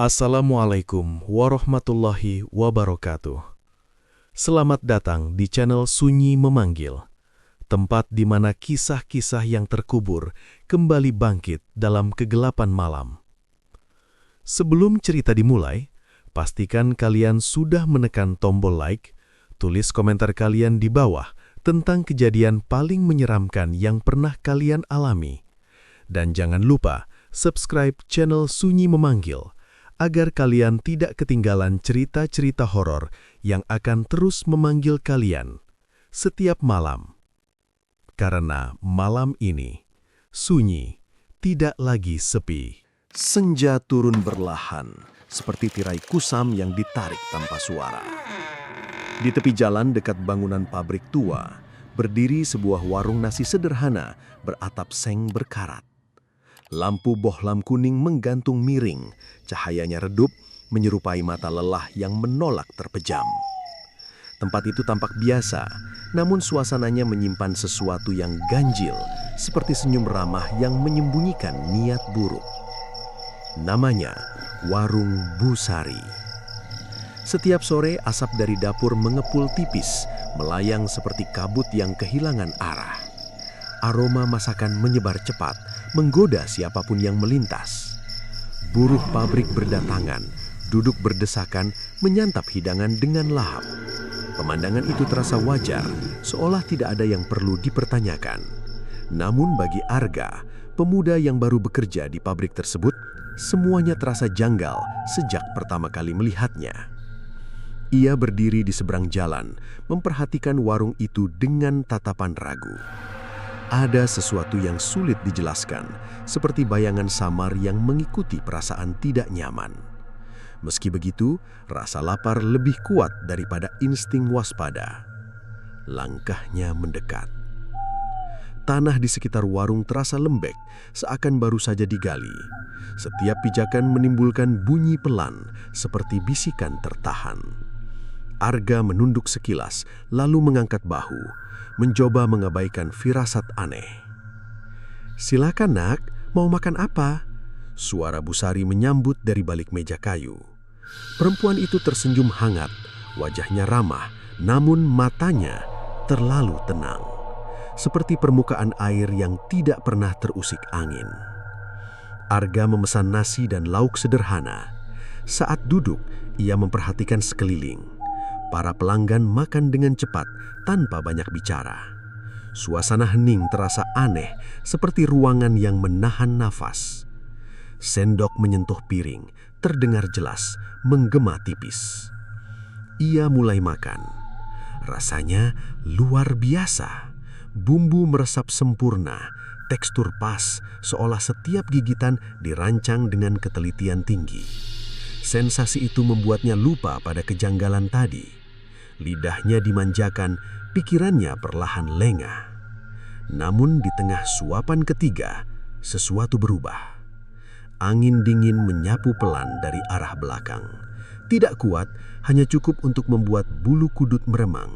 Assalamualaikum warahmatullahi wabarakatuh. Selamat datang di channel Sunyi Memanggil, tempat di mana kisah-kisah yang terkubur kembali bangkit dalam kegelapan malam. Sebelum cerita dimulai, pastikan kalian sudah menekan tombol like, tulis komentar kalian di bawah tentang kejadian paling menyeramkan yang pernah kalian alami. Dan jangan lupa subscribe channel Sunyi Memanggil, agar kalian tidak ketinggalan cerita-cerita horor yang akan terus memanggil kalian setiap malam. Karena malam ini, sunyi tidak lagi sepi. Senja turun berlahan, seperti tirai kusam yang ditarik tanpa suara. Di tepi jalan dekat bangunan pabrik tua, berdiri sebuah warung nasi sederhana beratap seng berkarat. Lampu bohlam kuning menggantung miring, cahayanya redup menyerupai mata lelah yang menolak terpejam. Tempat itu tampak biasa, namun suasananya menyimpan sesuatu yang ganjil, seperti senyum ramah yang menyembunyikan niat buruk. Namanya Warung Bu Sari. Setiap sore asap dari dapur mengepul tipis, melayang seperti kabut yang kehilangan arah. Aroma masakan menyebar cepat, menggoda siapapun yang melintas. Buruh pabrik berdatangan, duduk berdesakan, menyantap hidangan dengan lahap. Pemandangan itu terasa wajar, seolah tidak ada yang perlu dipertanyakan. Namun bagi Arga, pemuda yang baru bekerja di pabrik tersebut, semuanya terasa janggal sejak pertama kali melihatnya. Ia berdiri di seberang jalan, memperhatikan warung itu dengan tatapan ragu. Ada sesuatu yang sulit dijelaskan, seperti bayangan samar yang mengikuti perasaan tidak nyaman. Meski begitu, rasa lapar lebih kuat daripada insting waspada. Langkahnya mendekat. Tanah di sekitar warung terasa lembek, seakan baru saja digali. Setiap pijakan menimbulkan bunyi pelan, seperti bisikan tertahan. Arga menunduk sekilas, lalu mengangkat bahu, mencoba mengabaikan firasat aneh. "Silakan nak, mau makan apa?" Suara Bu Sari menyambut dari balik meja kayu. Perempuan itu tersenyum hangat, wajahnya ramah, namun matanya terlalu tenang. Seperti permukaan air yang tidak pernah terusik angin. Arga memesan nasi dan lauk sederhana. Saat duduk, ia memperhatikan sekeliling. Para pelanggan makan dengan cepat, tanpa banyak bicara. Suasana hening terasa aneh, seperti ruangan yang menahan nafas. Sendok menyentuh piring, terdengar jelas, menggema tipis. Ia mulai makan. Rasanya luar biasa. Bumbu meresap sempurna, tekstur pas, seolah setiap gigitan dirancang dengan ketelitian tinggi. Sensasi itu membuatnya lupa pada kejanggalan tadi. Lidahnya dimanjakan, pikirannya perlahan lengah. Namun di tengah suapan ketiga, sesuatu berubah. Angin dingin menyapu pelan dari arah belakang. Tidak kuat, hanya cukup untuk membuat bulu kudut meremang.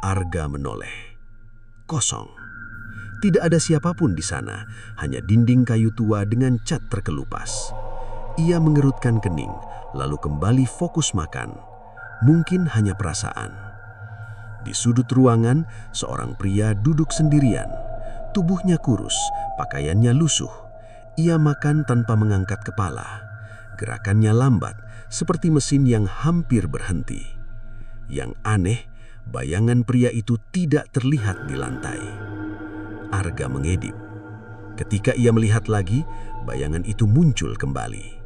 Arga menoleh. Kosong. Tidak ada siapapun di sana, hanya dinding kayu tua dengan cat terkelupas. Ia mengerutkan kening, lalu kembali fokus makan. Mungkin hanya perasaan. Di sudut ruangan, seorang pria duduk sendirian. Tubuhnya kurus, pakaiannya lusuh. Ia makan tanpa mengangkat kepala. Gerakannya lambat, seperti mesin yang hampir berhenti. Yang aneh, bayangan pria itu tidak terlihat di lantai. Arga mengedip. Ketika ia melihat lagi, bayangan itu muncul kembali.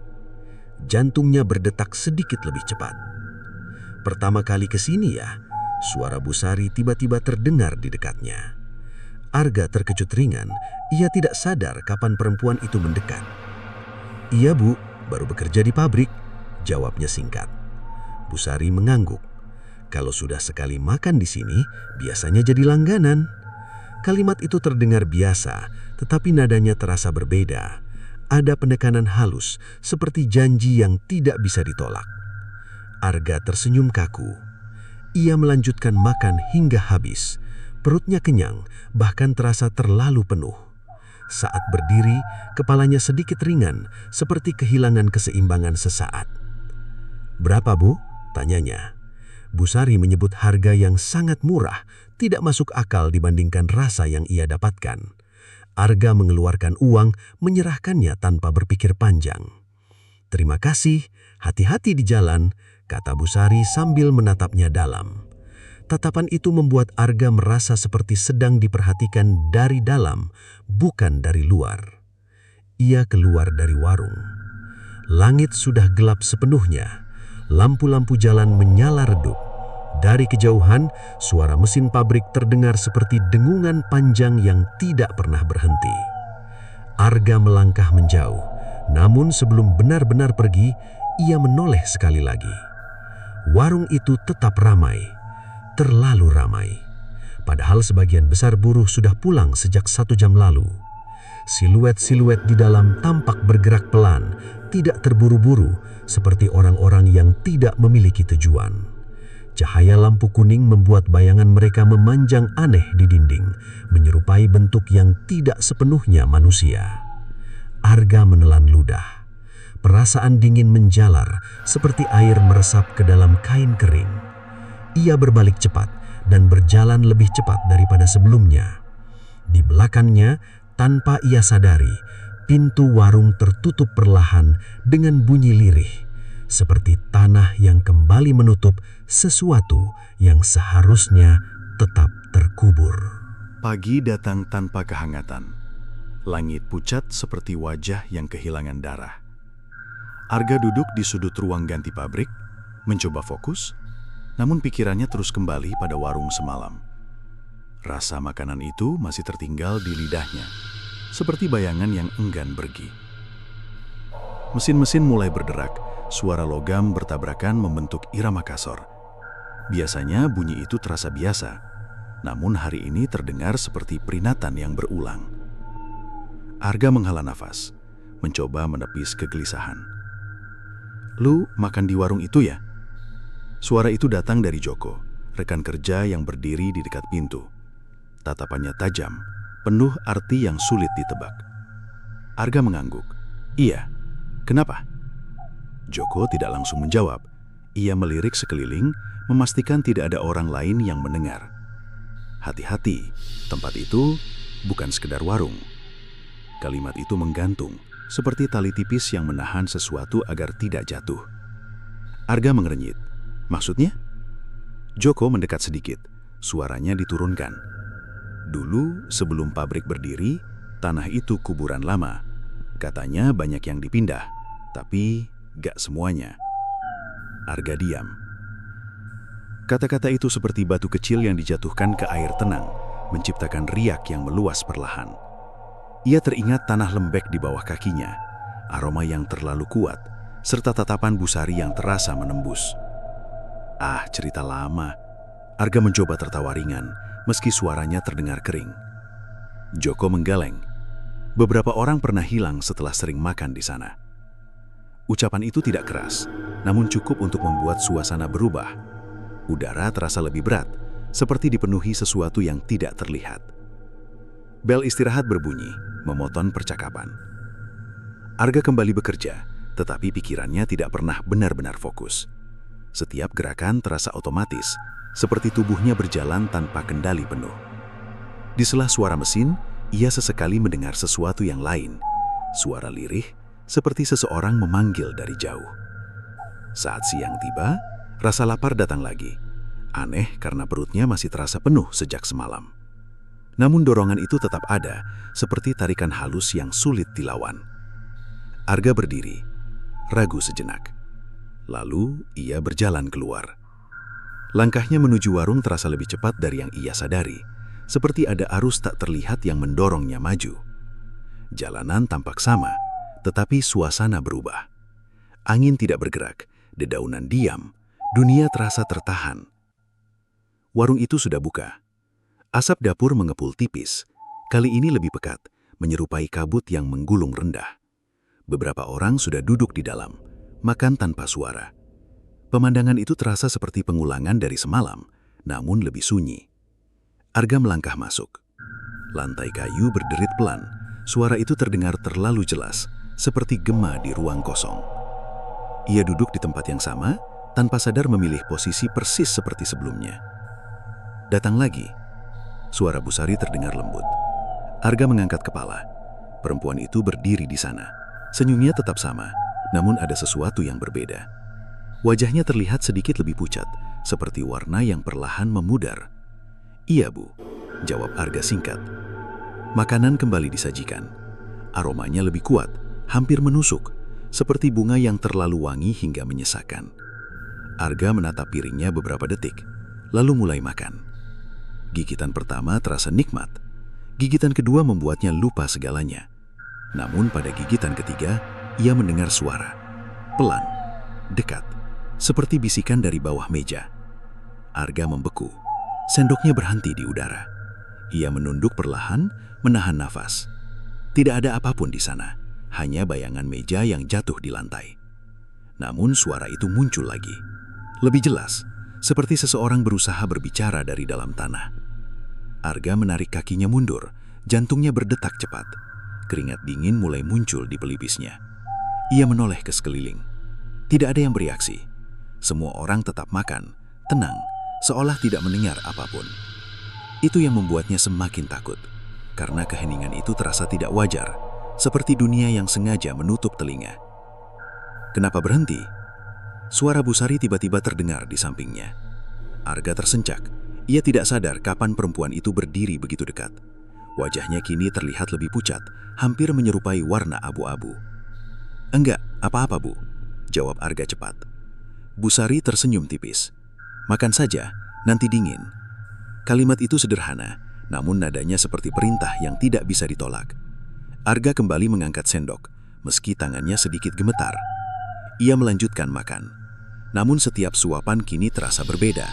Jantungnya berdetak sedikit lebih cepat. Pertama kali ke sini ya, suara Bu Sari tiba-tiba terdengar di dekatnya. Arga terkejut ringan, ia tidak sadar kapan perempuan itu mendekat. "Iya Bu, baru bekerja di pabrik," jawabnya singkat. Bu Sari mengangguk. "Kalau sudah sekali makan di sini, biasanya jadi langganan." Kalimat itu terdengar biasa, tetapi nadanya terasa berbeda. Ada penekanan halus, seperti janji yang tidak bisa ditolak. Arga tersenyum kaku. Ia melanjutkan makan hingga habis. Perutnya kenyang, bahkan terasa terlalu penuh. Saat berdiri, kepalanya sedikit ringan, seperti kehilangan keseimbangan sesaat. "Berapa, Bu?" tanyanya. Bu Sari menyebut harga yang sangat murah, tidak masuk akal dibandingkan rasa yang ia dapatkan. Arga mengeluarkan uang, menyerahkannya tanpa berpikir panjang. "Terima kasih, hati-hati di jalan," kata Bu Sari sambil menatapnya dalam. Tatapan itu membuat Arga merasa seperti sedang diperhatikan dari dalam, bukan dari luar. Ia keluar dari warung. Langit sudah gelap sepenuhnya. Lampu-lampu jalan menyala redup. Dari kejauhan, suara mesin pabrik terdengar seperti dengungan panjang yang tidak pernah berhenti. Arga melangkah menjauh, namun sebelum benar-benar pergi, ia menoleh sekali lagi. Warung itu tetap ramai, terlalu ramai. Padahal sebagian besar buruh sudah pulang sejak 1 jam lalu. Siluet-siluet di dalam tampak bergerak pelan, tidak terburu-buru, seperti orang-orang yang tidak memiliki tujuan. Cahaya lampu kuning membuat bayangan mereka memanjang aneh di dinding, menyerupai bentuk yang tidak sepenuhnya manusia. Arga menelan ludah. Perasaan dingin menjalar, seperti air meresap ke dalam kain kering. Ia berbalik cepat dan berjalan lebih cepat daripada sebelumnya. Di belakangnya, tanpa ia sadari, pintu warung tertutup perlahan dengan bunyi lirih, seperti tanah yang kembali menutup sesuatu yang seharusnya tetap terkubur. Pagi datang tanpa kehangatan. Langit pucat seperti wajah yang kehilangan darah. Arga duduk di sudut ruang ganti pabrik, mencoba fokus, namun pikirannya terus kembali pada warung semalam. Rasa makanan itu masih tertinggal di lidahnya, seperti bayangan yang enggan pergi. Mesin-mesin mulai berderak, suara logam bertabrakan membentuk irama kasor. Biasanya bunyi itu terasa biasa, namun hari ini terdengar seperti peringatan yang berulang. Arga menghela nafas, mencoba menepis kegelisahan. "Lu makan di warung itu ya?" Suara itu datang dari Joko, rekan kerja yang berdiri di dekat pintu. Tatapannya tajam, penuh arti yang sulit ditebak. Arga mengangguk. "Iya, kenapa?" Joko tidak langsung menjawab. Ia melirik sekeliling, memastikan tidak ada orang lain yang mendengar. "Hati-hati, tempat itu bukan sekedar warung." Kalimat itu menggantung, seperti tali tipis yang menahan sesuatu agar tidak jatuh. Arga mengerenyit. "Maksudnya?" Joko mendekat sedikit, suaranya diturunkan. "Dulu sebelum pabrik berdiri, tanah itu kuburan lama. Katanya banyak yang dipindah, tapi gak semuanya." Arga diam. Kata-kata itu seperti batu kecil yang dijatuhkan ke air tenang, menciptakan riak yang meluas perlahan. Ia teringat tanah lembek di bawah kakinya, aroma yang terlalu kuat, serta tatapan Bu Sari yang terasa menembus. "Ah, cerita lama." Arga mencoba tertawa ringan, meski suaranya terdengar kering. Joko menggeleng. "Beberapa orang pernah hilang setelah sering makan di sana." Ucapan itu tidak keras, namun cukup untuk membuat suasana berubah. Udara terasa lebih berat, seperti dipenuhi sesuatu yang tidak terlihat. Bel istirahat berbunyi, memotong percakapan. Arga kembali bekerja, tetapi pikirannya tidak pernah benar-benar fokus. Setiap gerakan terasa otomatis, seperti tubuhnya berjalan tanpa kendali penuh. Di sela suara mesin, ia sesekali mendengar sesuatu yang lain. Suara lirih, seperti seseorang memanggil dari jauh. Saat siang tiba, rasa lapar datang lagi. Aneh karena perutnya masih terasa penuh sejak semalam. Namun dorongan itu tetap ada, seperti tarikan halus yang sulit dilawan. Arga berdiri, ragu sejenak. Lalu ia berjalan keluar. Langkahnya menuju warung terasa lebih cepat dari yang ia sadari, seperti ada arus tak terlihat yang mendorongnya maju. Jalanan tampak sama, tetapi suasana berubah. Angin tidak bergerak, dedaunan diam, dunia terasa tertahan. Warung itu sudah buka. Asap dapur mengepul tipis, kali ini lebih pekat, menyerupai kabut yang menggulung rendah. Beberapa orang sudah duduk di dalam, makan tanpa suara. Pemandangan itu terasa seperti pengulangan dari semalam, namun lebih sunyi. Arga melangkah masuk. Lantai kayu berderit pelan, Suara itu terdengar terlalu jelas, seperti gema di ruang kosong. Ia duduk di tempat yang sama, tanpa sadar memilih posisi persis seperti sebelumnya. Datang lagi. Suara Busari terdengar lembut. Arga mengangkat kepala. Perempuan itu berdiri di sana. Senyumnya tetap sama, namun ada sesuatu yang berbeda. Wajahnya terlihat sedikit lebih pucat, seperti warna yang perlahan memudar. "Iya, Bu," jawab Arga singkat. Makanan kembali disajikan. Aromanya lebih kuat, hampir menusuk, seperti bunga yang terlalu wangi hingga menyesakan. Arga menatap piringnya beberapa detik, lalu mulai makan. Gigitan pertama terasa nikmat. Gigitan kedua membuatnya lupa segalanya. Namun pada gigitan ketiga, ia mendengar suara. Pelan, dekat, seperti bisikan dari bawah meja. Arga membeku. Sendoknya berhenti di udara. Ia menunduk perlahan, menahan nafas. Tidak ada apapun di sana, hanya bayangan meja yang jatuh di lantai. Namun suara itu muncul lagi. Lebih jelas, seperti seseorang berusaha berbicara dari dalam tanah. Arga menarik kakinya mundur, jantungnya berdetak cepat. Keringat dingin mulai muncul di pelipisnya. Ia menoleh ke sekeliling. Tidak ada yang bereaksi. Semua orang tetap makan, tenang, seolah tidak mendengar apapun. Itu yang membuatnya semakin takut, karena keheningan itu terasa tidak wajar, seperti dunia yang sengaja menutup telinga. "Kenapa berhenti?" Suara Busari tiba-tiba terdengar di sampingnya. Arga tersencak. Ia tidak sadar kapan perempuan itu berdiri begitu dekat. Wajahnya kini terlihat lebih pucat, hampir menyerupai warna abu-abu. "Enggak, apa-apa, Bu," jawab Arga cepat. Busari tersenyum tipis. "Makan saja, nanti dingin." Kalimat itu sederhana, namun nadanya seperti perintah yang tidak bisa ditolak. Arga kembali mengangkat sendok, meski tangannya sedikit gemetar. Ia melanjutkan makan. Namun setiap suapan kini terasa berbeda.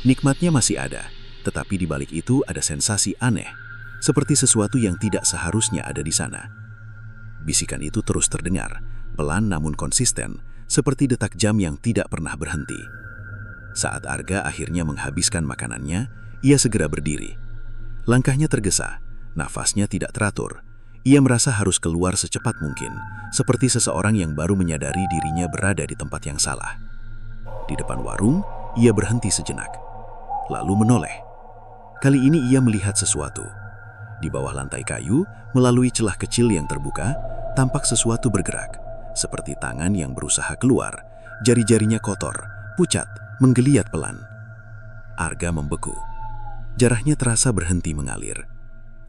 Nikmatnya masih ada, tetapi di balik itu ada sensasi aneh, seperti sesuatu yang tidak seharusnya ada di sana. Bisikan itu terus terdengar, pelan namun konsisten, seperti detak jam yang tidak pernah berhenti. Saat Arga akhirnya menghabiskan makanannya, ia segera berdiri. Langkahnya tergesa, nafasnya tidak teratur. Ia merasa harus keluar secepat mungkin, seperti seseorang yang baru menyadari dirinya berada di tempat yang salah. Di depan warung, ia berhenti sejenak, lalu menoleh. Kali ini ia melihat sesuatu. Di bawah lantai kayu, melalui celah kecil yang terbuka, tampak sesuatu bergerak, seperti tangan yang berusaha keluar. Jari-jarinya kotor, pucat, menggeliat pelan. Arga membeku. Jarahnya terasa berhenti mengalir.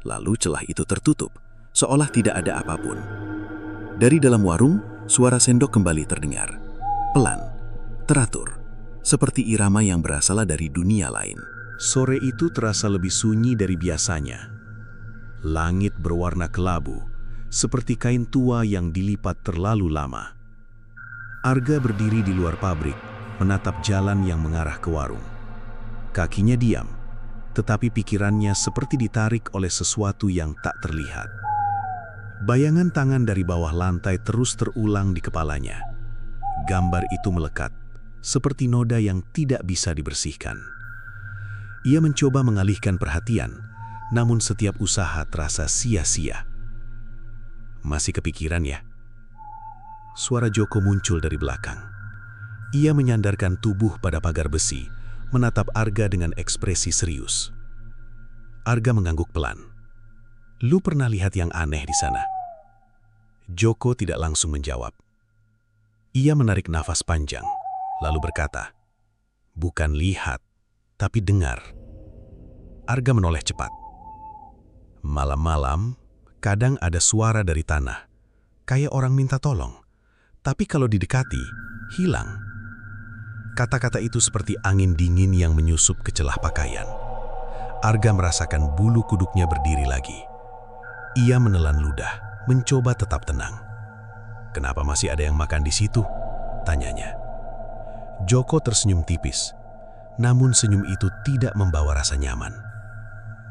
Lalu celah itu tertutup, seolah tidak ada apapun. Dari dalam warung, suara sendok kembali terdengar. Pelan, teratur, seperti irama yang berasal dari dunia lain. Sore itu terasa lebih sunyi dari biasanya. Langit berwarna kelabu, seperti kain tua yang dilipat terlalu lama. Arga berdiri di luar pabrik, menatap jalan yang mengarah ke warung. Kakinya diam, tetapi pikirannya seperti ditarik oleh sesuatu yang tak terlihat. Bayangan tangan dari bawah lantai terus terulang di kepalanya. Gambar itu melekat, seperti noda yang tidak bisa dibersihkan. Ia mencoba mengalihkan perhatian, namun setiap usaha terasa sia-sia. "Masih kepikiran ya?" Suara Joko muncul dari belakang. Ia menyandarkan tubuh pada pagar besi, menatap Arga dengan ekspresi serius. Arga mengangguk pelan. "Lu pernah lihat yang aneh di sana?" Joko tidak langsung menjawab. Ia menarik nafas panjang, lalu berkata, "Bukan lihat, tapi dengar." Arga menoleh cepat. Malam-malam, kadang ada suara dari tanah, kayak orang minta tolong. Tapi kalau didekati, hilang. Kata-kata itu seperti angin dingin yang menyusup ke celah pakaian. Arga merasakan bulu kuduknya berdiri lagi. Ia menelan ludah, mencoba tetap tenang. "Kenapa masih ada yang makan di situ?" tanyanya. Joko tersenyum tipis, namun senyum itu tidak membawa rasa nyaman.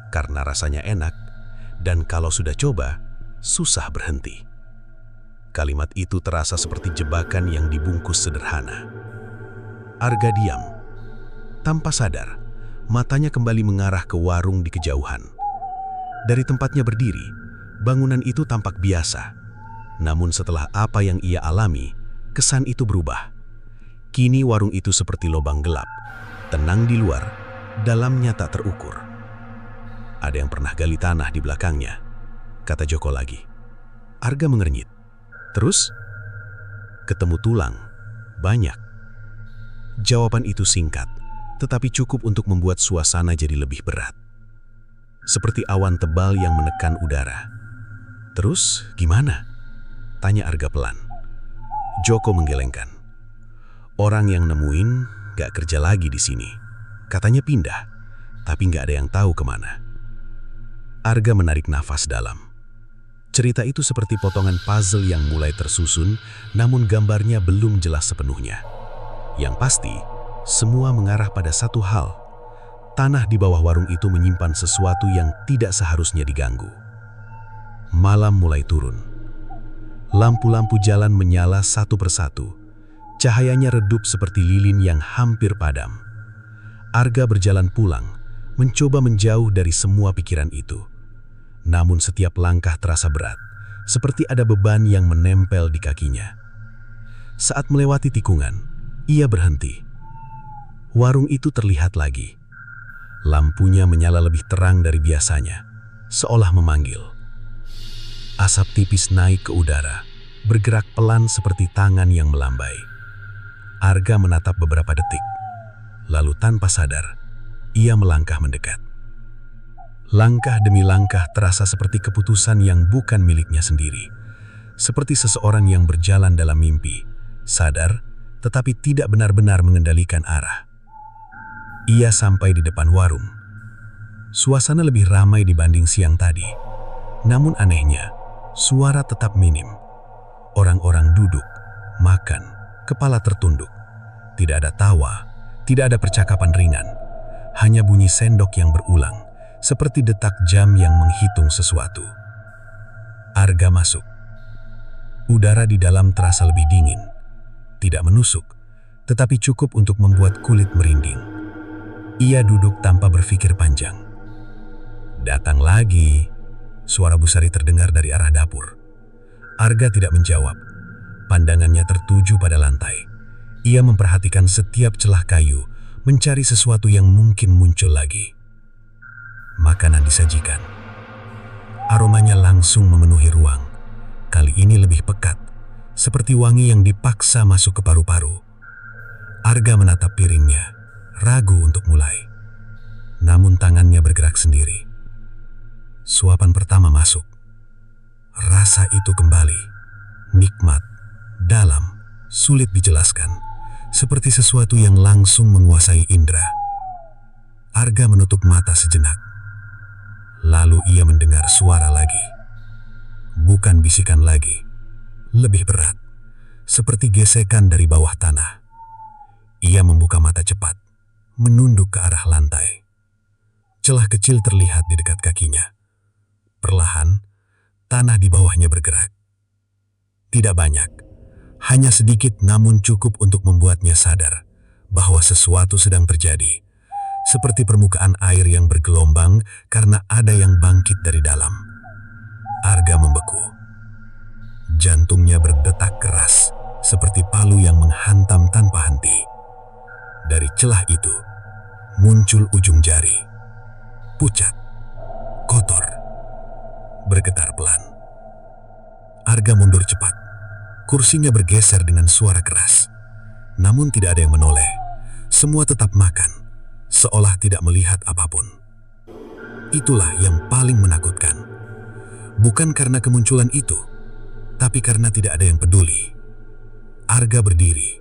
Karena rasanya enak, dan kalau sudah coba, susah berhenti. Kalimat itu terasa seperti jebakan yang dibungkus sederhana. Arga diam. Tanpa sadar, matanya kembali mengarah ke warung di kejauhan. Dari tempatnya berdiri, bangunan itu tampak biasa. Namun setelah apa yang ia alami, kesan itu berubah. Kini warung itu seperti lubang gelap, tenang di luar, dalamnya tak terukur. Ada yang pernah gali tanah di belakangnya, kata Joko lagi. Arga mengernyit. Terus? Ketemu tulang, banyak. Jawaban itu singkat, tetapi cukup untuk membuat suasana jadi lebih berat. Seperti awan tebal yang menekan udara. Terus gimana? Tanya Arga pelan. Joko menggelengkan. Orang yang nemuin gak kerja lagi di sini. Katanya pindah, tapi gak ada yang tahu kemana. Arga menarik nafas dalam. Cerita itu seperti potongan puzzle yang mulai tersusun, namun gambarnya belum jelas sepenuhnya. Yang pasti, semua mengarah pada satu hal. Tanah di bawah warung itu menyimpan sesuatu yang tidak seharusnya diganggu. Malam mulai turun. Lampu-lampu jalan menyala satu persatu. Cahayanya redup seperti lilin yang hampir padam. Arga berjalan pulang, mencoba menjauh dari semua pikiran itu. Namun setiap langkah terasa berat, seperti ada beban yang menempel di kakinya. Saat melewati tikungan, ia berhenti. Warung itu terlihat lagi. Lampunya menyala lebih terang dari biasanya, seolah memanggil. Asap tipis naik ke udara, bergerak pelan seperti tangan yang melambai. Arga menatap beberapa detik, lalu tanpa sadar, ia melangkah mendekat. Langkah demi langkah terasa seperti keputusan yang bukan miliknya sendiri. Seperti seseorang yang berjalan dalam mimpi, sadar, tetapi tidak benar-benar mengendalikan arah. Ia sampai di depan warung. Suasana lebih ramai dibanding siang tadi. Namun anehnya, suara tetap minim. Orang-orang duduk, makan, kepala tertunduk. Tidak ada tawa, tidak ada percakapan ringan. Hanya bunyi sendok yang berulang, seperti detak jam yang menghitung sesuatu. Arga masuk. Udara di dalam terasa lebih dingin. Tidak menusuk, tetapi cukup untuk membuat kulit merinding. Ia duduk tanpa berpikir panjang. Datang lagi, suara Busari terdengar dari arah dapur. Arga tidak menjawab. Pandangannya tertuju pada lantai. Ia memperhatikan setiap celah kayu, mencari sesuatu yang mungkin muncul lagi. Makanan disajikan. Aromanya langsung memenuhi ruang. Kali ini lebih pekat, seperti wangi yang dipaksa masuk ke paru-paru. Arga menatap piringnya, ragu untuk mulai. Namun tangannya bergerak sendiri. Suapan pertama masuk. Rasa itu kembali. Nikmat, dalam, sulit dijelaskan. Seperti sesuatu yang langsung menguasai indera. Arga menutup mata sejenak. Lalu ia mendengar suara lagi. Bukan bisikan lagi. Lebih berat. Seperti gesekan dari bawah tanah. Ia membuka mata cepat, menunduk ke arah lantai. Celah kecil terlihat di dekat kakinya. Perlahan, tanah di bawahnya bergerak. Tidak banyak, hanya sedikit namun cukup untuk membuatnya sadar bahwa sesuatu sedang terjadi. Seperti permukaan air yang bergelombang karena ada yang bangkit dari dalam. Arga membeku. Jantungnya berdetak keras, seperti palu yang menghantam tanpa henti. Dari celah itu, muncul ujung jari. Pucat, kotor, bergetar pelan. Arga mundur cepat. Kursinya bergeser dengan suara keras. Namun tidak ada yang menoleh. Semua tetap makan, seolah tidak melihat apapun. Itulah yang paling menakutkan. Bukan karena kemunculan itu, tapi karena tidak ada yang peduli. Arga berdiri,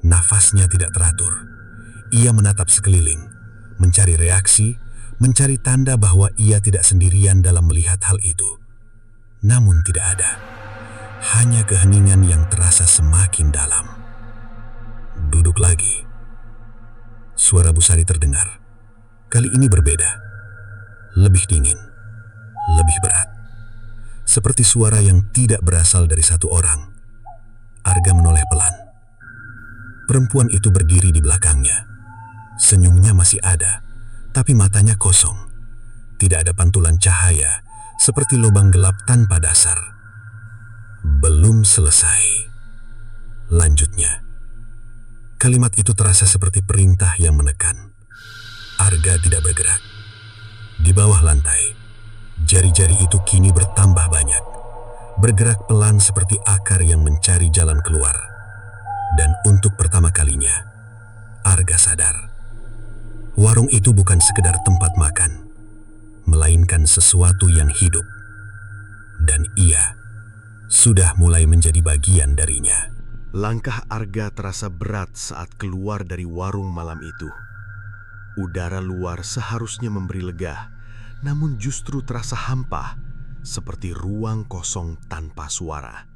nafasnya tidak teratur. Ia menatap sekeliling, mencari reaksi, mencari tanda bahwa ia tidak sendirian dalam melihat hal itu. Namun tidak ada. Hanya keheningan yang terasa semakin dalam. Duduk lagi. Suara Busari terdengar. Kali ini berbeda. Lebih dingin. Lebih berat. Seperti suara yang tidak berasal dari satu orang. Arga menoleh pelan. Perempuan itu berdiri di belakangnya. Senyumnya masih ada, tapi matanya kosong. Tidak ada pantulan cahaya, seperti lubang gelap tanpa dasar. Belum selesai. Lanjutnya, kalimat itu terasa seperti perintah yang menekan. Arga tidak bergerak. Di bawah lantai, jari-jari itu kini bertambah banyak, bergerak pelan seperti akar yang mencari jalan keluar. Dan untuk pertama kalinya, Arga sadar. Warung itu bukan sekedar tempat makan, melainkan sesuatu yang hidup. Dan ia sudah mulai menjadi bagian darinya. Langkah Arga terasa berat saat keluar dari warung malam itu. Udara luar seharusnya memberi lega, namun justru terasa hampa, seperti ruang kosong tanpa suara.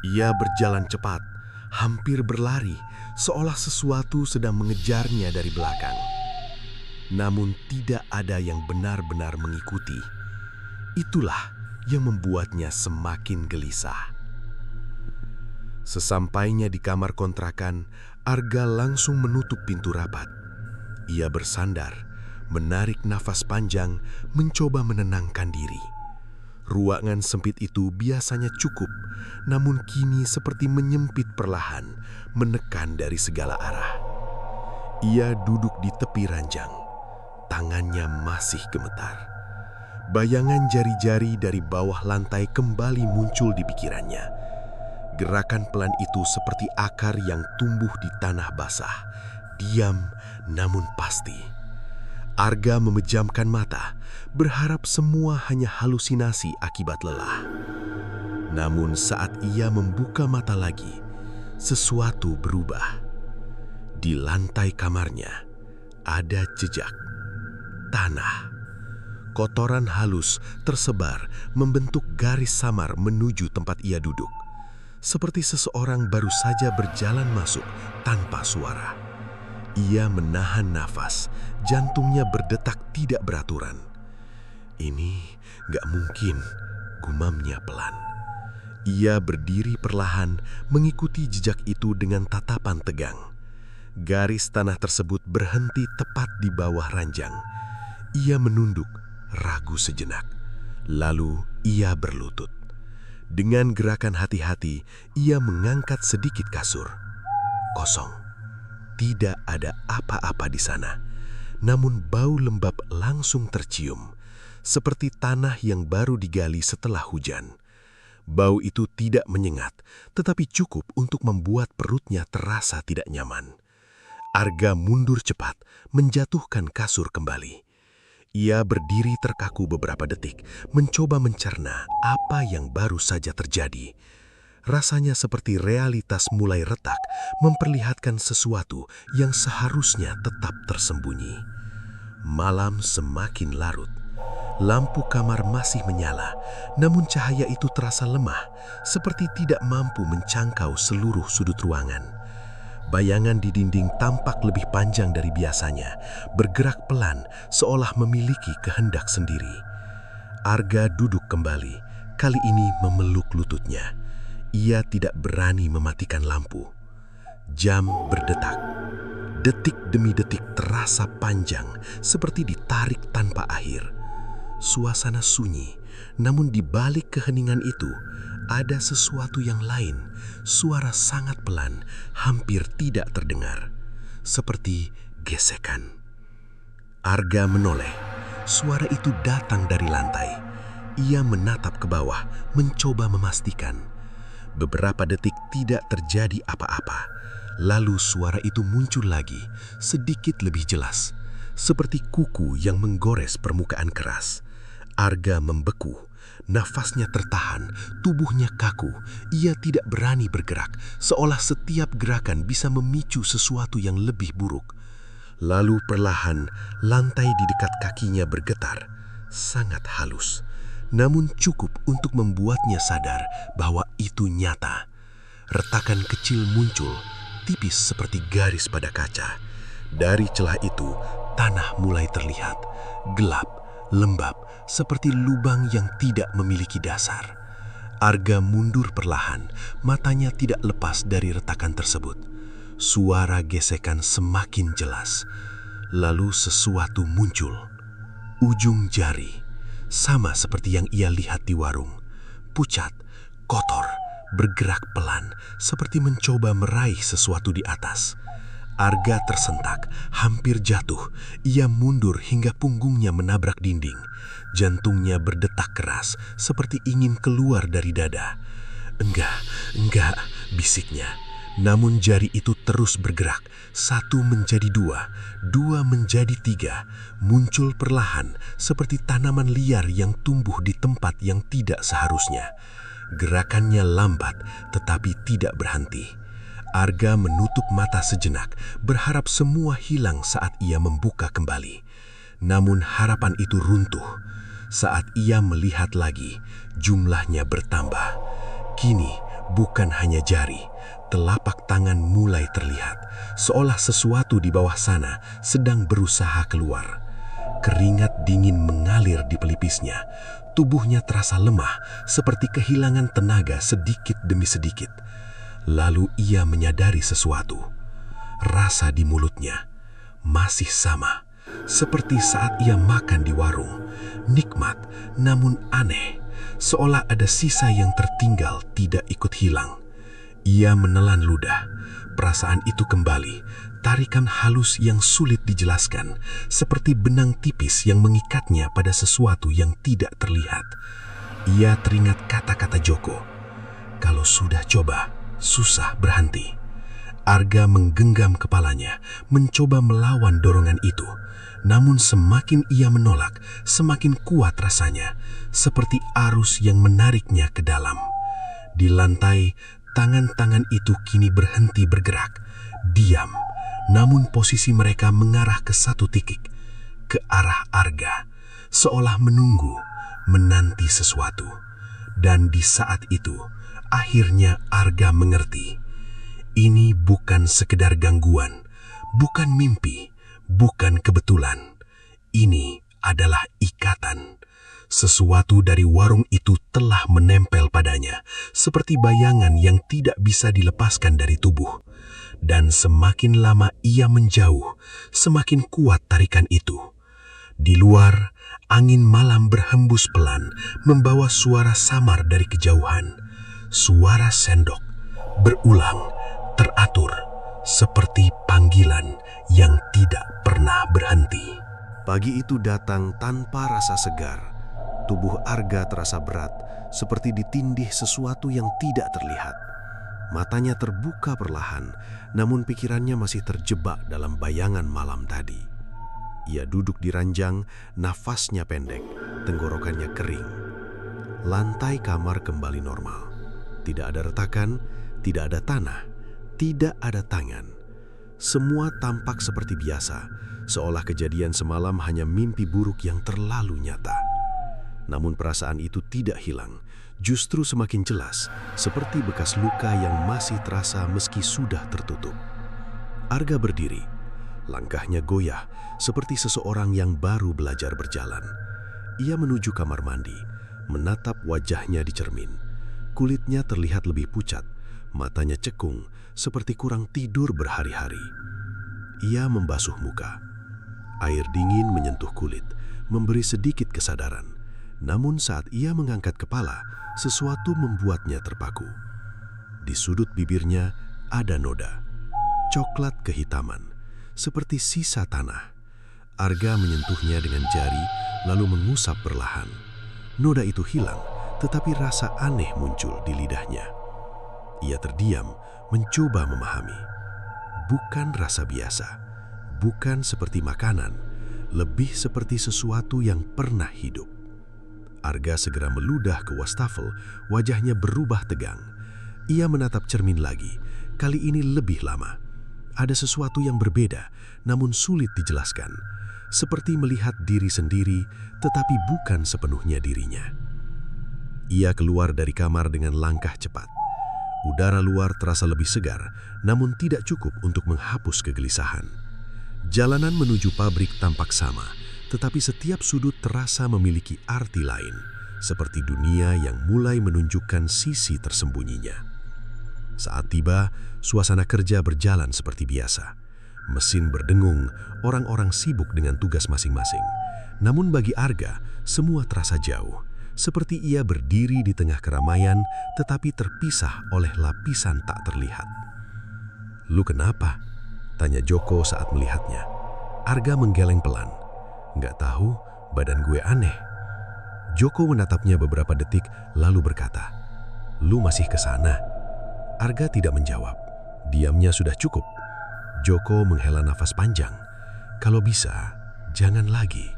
Ia berjalan cepat, hampir berlari, seolah sesuatu sedang mengejarnya dari belakang. Namun tidak ada yang benar-benar mengikuti. Itulah yang membuatnya semakin gelisah. Sesampainya di kamar kontrakan, Arga langsung menutup pintu rapat. Ia bersandar, menarik nafas panjang, mencoba menenangkan diri. Ruangan sempit itu biasanya cukup, namun kini seperti menyempit perlahan, menekan dari segala arah. Ia duduk di tepi ranjang, tangannya masih gemetar. Bayangan jari-jari dari bawah lantai kembali muncul di pikirannya. Gerakan pelan itu seperti akar yang tumbuh di tanah basah, diam namun pasti. Arga memejamkan mata, berharap semua hanya halusinasi akibat lelah. Namun saat ia membuka mata lagi, sesuatu berubah. Di lantai kamarnya ada jejak tanah. Kotoran halus tersebar membentuk garis samar menuju tempat ia duduk. Seperti seseorang baru saja berjalan masuk tanpa suara. Ia menahan nafas, jantungnya berdetak tidak beraturan. Ini gak mungkin, gumamnya pelan. Ia berdiri perlahan, mengikuti jejak itu dengan tatapan tegang. Garis tanah tersebut berhenti tepat di bawah ranjang. Ia menunduk, ragu sejenak. Lalu ia berlutut. Dengan gerakan hati-hati, ia mengangkat sedikit kasur. Kosong. Tidak ada apa-apa di sana. Namun bau lembab langsung tercium, seperti tanah yang baru digali setelah hujan. Bau itu tidak menyengat, tetapi cukup untuk membuat perutnya terasa tidak nyaman. Arga mundur cepat, menjatuhkan kasur kembali. Ia berdiri terkaku beberapa detik, mencoba mencerna apa yang baru saja terjadi. Rasanya seperti realitas mulai retak, memperlihatkan sesuatu yang seharusnya tetap tersembunyi. Malam semakin larut. Lampu kamar masih menyala, namun cahaya itu terasa lemah, seperti tidak mampu menjangkau seluruh sudut ruangan. Bayangan di dinding tampak lebih panjang dari biasanya, bergerak pelan seolah memiliki kehendak sendiri. Arga duduk kembali, kali ini memeluk lututnya. Ia tidak berani mematikan lampu. Jam berdetak. Detik demi detik terasa panjang, seperti ditarik tanpa akhir. Suasana sunyi, namun di balik keheningan itu, ada sesuatu yang lain. Suara sangat pelan, hampir tidak terdengar. Seperti gesekan. Arga menoleh. Suara itu datang dari lantai. Ia menatap ke bawah, mencoba memastikan. Beberapa detik tidak terjadi apa-apa. Lalu suara itu muncul lagi, sedikit lebih jelas. Seperti kuku yang menggores permukaan keras. Arga membeku. Nafasnya tertahan, tubuhnya kaku. Ia tidak berani bergerak, seolah setiap gerakan bisa memicu sesuatu yang lebih buruk. Lalu perlahan, lantai di dekat kakinya bergetar, sangat halus. Namun cukup untuk membuatnya sadar bahwa itu nyata. Retakan kecil muncul, tipis seperti garis pada kaca. Dari celah itu, tanah mulai terlihat, gelap, lembab, seperti lubang yang tidak memiliki dasar. Arga mundur perlahan, matanya tidak lepas dari retakan tersebut. Suara gesekan semakin jelas. Lalu sesuatu muncul. Ujung jari, sama seperti yang ia lihat di warung. Pucat, kotor, bergerak pelan, seperti mencoba meraih sesuatu di atas. Arga tersentak, hampir jatuh. Ia mundur hingga punggungnya menabrak dinding. Jantungnya berdetak keras, seperti ingin keluar dari dada. Enggak, bisiknya. Namun jari itu terus bergerak. 1 menjadi 2, 2 menjadi 3. Muncul perlahan, seperti tanaman liar yang tumbuh di tempat yang tidak seharusnya. Gerakannya lambat, tetapi tidak berhenti. Arga menutup mata sejenak, berharap semua hilang saat ia membuka kembali. Namun harapan itu runtuh. Saat ia melihat lagi, jumlahnya bertambah. Kini bukan hanya jari, telapak tangan mulai terlihat, seolah sesuatu di bawah sana sedang berusaha keluar. Keringat dingin mengalir di pelipisnya. Tubuhnya terasa lemah, seperti kehilangan tenaga sedikit demi sedikit. Lalu ia menyadari sesuatu. Rasa di mulutnya masih sama, seperti saat ia makan di warung. Nikmat, namun aneh, seolah ada sisa yang tertinggal tidak ikut hilang. Ia menelan ludah. Perasaan itu kembali, tarikan halus yang sulit dijelaskan, seperti benang tipis yang mengikatnya pada sesuatu yang tidak terlihat. Ia teringat kata-kata Joko, "Kalau sudah coba, susah berhenti." Arga menggenggam kepalanya, mencoba melawan dorongan itu. Namun semakin ia menolak, semakin kuat rasanya, seperti arus yang menariknya ke dalam. Di lantai, tangan-tangan itu kini berhenti bergerak, diam. Namun posisi mereka mengarah ke satu titik, ke arah Arga, seolah menunggu, menanti sesuatu. Dan di saat itu, akhirnya Arga mengerti. Ini bukan sekedar gangguan, bukan mimpi, bukan kebetulan. Ini adalah ikatan. Sesuatu dari warung itu telah menempel padanya, seperti bayangan yang tidak bisa dilepaskan dari tubuh. Dan semakin lama ia menjauh, semakin kuat tarikan itu. Di luar, angin malam berhembus pelan, membawa suara samar dari kejauhan. Suara sendok, berulang, teratur, seperti panggilan yang tidak pernah berhenti. Pagi itu datang tanpa rasa segar. Tubuh Arga terasa berat, seperti ditindih sesuatu yang tidak terlihat. Matanya terbuka perlahan, namun pikirannya masih terjebak dalam bayangan malam tadi. Ia duduk di ranjang, nafasnya pendek, tenggorokannya kering. Lantai kamar kembali normal. Tidak ada retakan, tidak ada tanah, tidak ada tangan. Semua tampak seperti biasa, seolah kejadian semalam hanya mimpi buruk yang terlalu nyata. Namun perasaan itu tidak hilang, justru semakin jelas, seperti bekas luka yang masih terasa meski sudah tertutup. Arga berdiri, langkahnya goyah, seperti seseorang yang baru belajar berjalan. Ia menuju kamar mandi, menatap wajahnya di cermin. Kulitnya terlihat lebih pucat, matanya cekung, seperti kurang tidur berhari-hari. Ia membasuh muka. Air dingin menyentuh kulit, memberi sedikit kesadaran. Namun saat ia mengangkat kepala, sesuatu membuatnya terpaku. Di sudut bibirnya ada noda, coklat kehitaman, seperti sisa tanah. Arga menyentuhnya dengan jari, lalu mengusap perlahan. Noda itu hilang, tetapi rasa aneh muncul di lidahnya. Ia terdiam, mencoba memahami. Bukan rasa biasa, bukan seperti makanan, lebih seperti sesuatu yang pernah hidup. Arga segera meludah ke wastafel, wajahnya berubah tegang. Ia menatap cermin lagi, kali ini lebih lama. Ada sesuatu yang berbeda, namun sulit dijelaskan. Seperti melihat diri sendiri, tetapi bukan sepenuhnya dirinya. Ia keluar dari kamar dengan langkah cepat. Udara luar terasa lebih segar, namun tidak cukup untuk menghapus kegelisahan. Jalanan menuju pabrik tampak sama, tetapi setiap sudut terasa memiliki arti lain, seperti dunia yang mulai menunjukkan sisi tersembunyinya. Saat tiba, suasana kerja berjalan seperti biasa. Mesin berdengung, orang-orang sibuk dengan tugas masing-masing. Namun bagi Arga, semua terasa jauh, seperti ia berdiri di tengah keramaian tetapi terpisah oleh lapisan tak terlihat. "Lu kenapa?" tanya Joko saat melihatnya. Arga menggeleng pelan. "Nggak tahu, badan gue aneh." Joko menatapnya beberapa detik lalu berkata, "Lu masih ke sana?" Arga tidak menjawab. Diamnya sudah cukup. Joko menghela nafas panjang. "Kalau bisa, jangan lagi."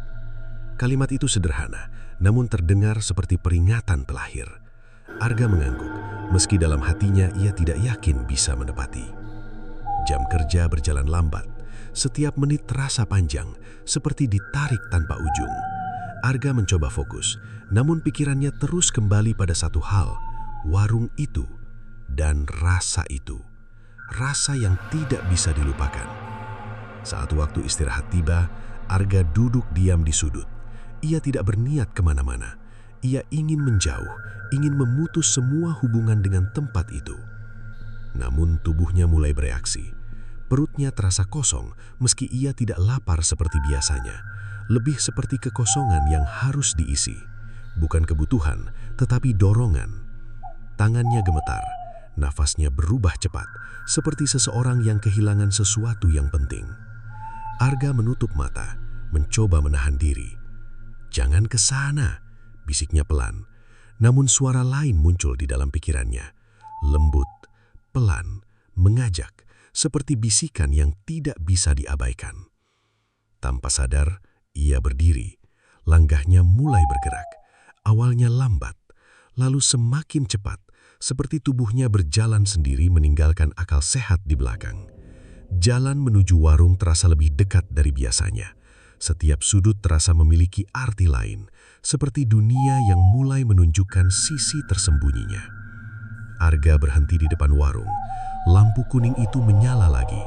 Kalimat itu sederhana, namun terdengar seperti peringatan terakhir. Arga mengangguk, meski dalam hatinya ia tidak yakin bisa menepati. Jam kerja berjalan lambat. Setiap menit terasa panjang, seperti ditarik tanpa ujung. Arga mencoba fokus, namun pikirannya terus kembali pada satu hal, warung itu dan rasa itu. Rasa yang tidak bisa dilupakan. Saat waktu istirahat tiba, Arga duduk diam di sudut. Ia tidak berniat kemana-mana. Ia ingin menjauh, ingin memutus semua hubungan dengan tempat itu. Namun tubuhnya mulai bereaksi. Perutnya terasa kosong meski ia tidak lapar seperti biasanya. Lebih seperti kekosongan yang harus diisi. Bukan kebutuhan, tetapi dorongan. Tangannya gemetar, nafasnya berubah cepat, seperti seseorang yang kehilangan sesuatu yang penting. Arga menutup mata, mencoba menahan diri. "Jangan ke sana," bisiknya pelan. Namun suara lain muncul di dalam pikirannya. Lembut, pelan, mengajak, seperti bisikan yang tidak bisa diabaikan. Tanpa sadar, ia berdiri. Langkahnya mulai bergerak. Awalnya lambat, lalu semakin cepat, seperti tubuhnya berjalan sendiri meninggalkan akal sehat di belakang. Jalan menuju warung terasa lebih dekat dari biasanya. Setiap sudut terasa memiliki arti lain, seperti dunia yang mulai menunjukkan sisi tersembunyinya. Arga berhenti di depan warung. Lampu kuning itu menyala lagi.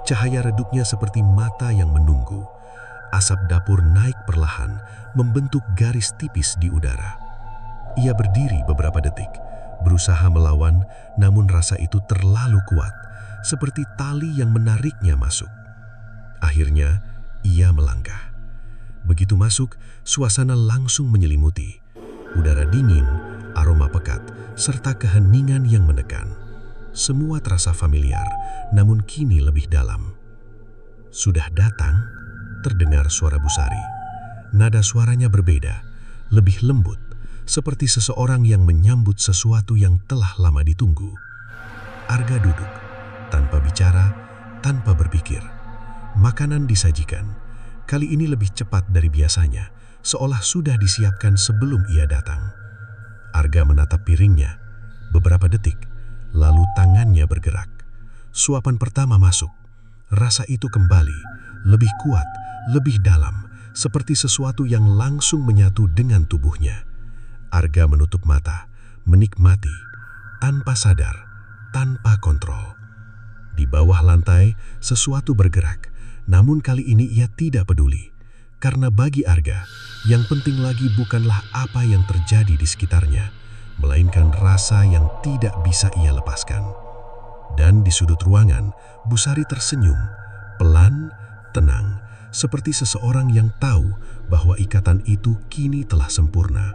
Cahaya redupnya seperti mata yang menunggu. Asap dapur naik perlahan, membentuk garis tipis di udara. Ia berdiri beberapa detik, berusaha melawan, namun rasa itu terlalu kuat, seperti tali yang menariknya masuk. Akhirnya, ia melangkah. Begitu masuk, suasana langsung menyelimuti. Udara dingin, aroma pekat, serta keheningan yang menekan. Semua terasa familiar, namun kini lebih dalam. "Sudah datang?" terdengar suara Busari. Nada suaranya berbeda, lebih lembut, seperti seseorang yang menyambut sesuatu yang telah lama ditunggu. Arga duduk, tanpa bicara, tanpa berpikir. Makanan disajikan, kali ini lebih cepat dari biasanya, seolah sudah disiapkan sebelum ia datang. Arga menatap piringnya, beberapa detik, lalu tangannya bergerak. Suapan pertama masuk. Rasa itu kembali, lebih kuat, lebih dalam, seperti sesuatu yang langsung menyatu dengan tubuhnya. Arga menutup mata, menikmati, tanpa sadar, tanpa kontrol. Di bawah lantai, sesuatu bergerak, namun kali ini ia tidak peduli. Karena bagi Arga, yang penting lagi bukanlah apa yang terjadi di sekitarnya, melainkan rasa yang tidak bisa ia lepaskan. Dan di sudut ruangan, Busari tersenyum, pelan, tenang, seperti seseorang yang tahu bahwa ikatan itu kini telah sempurna.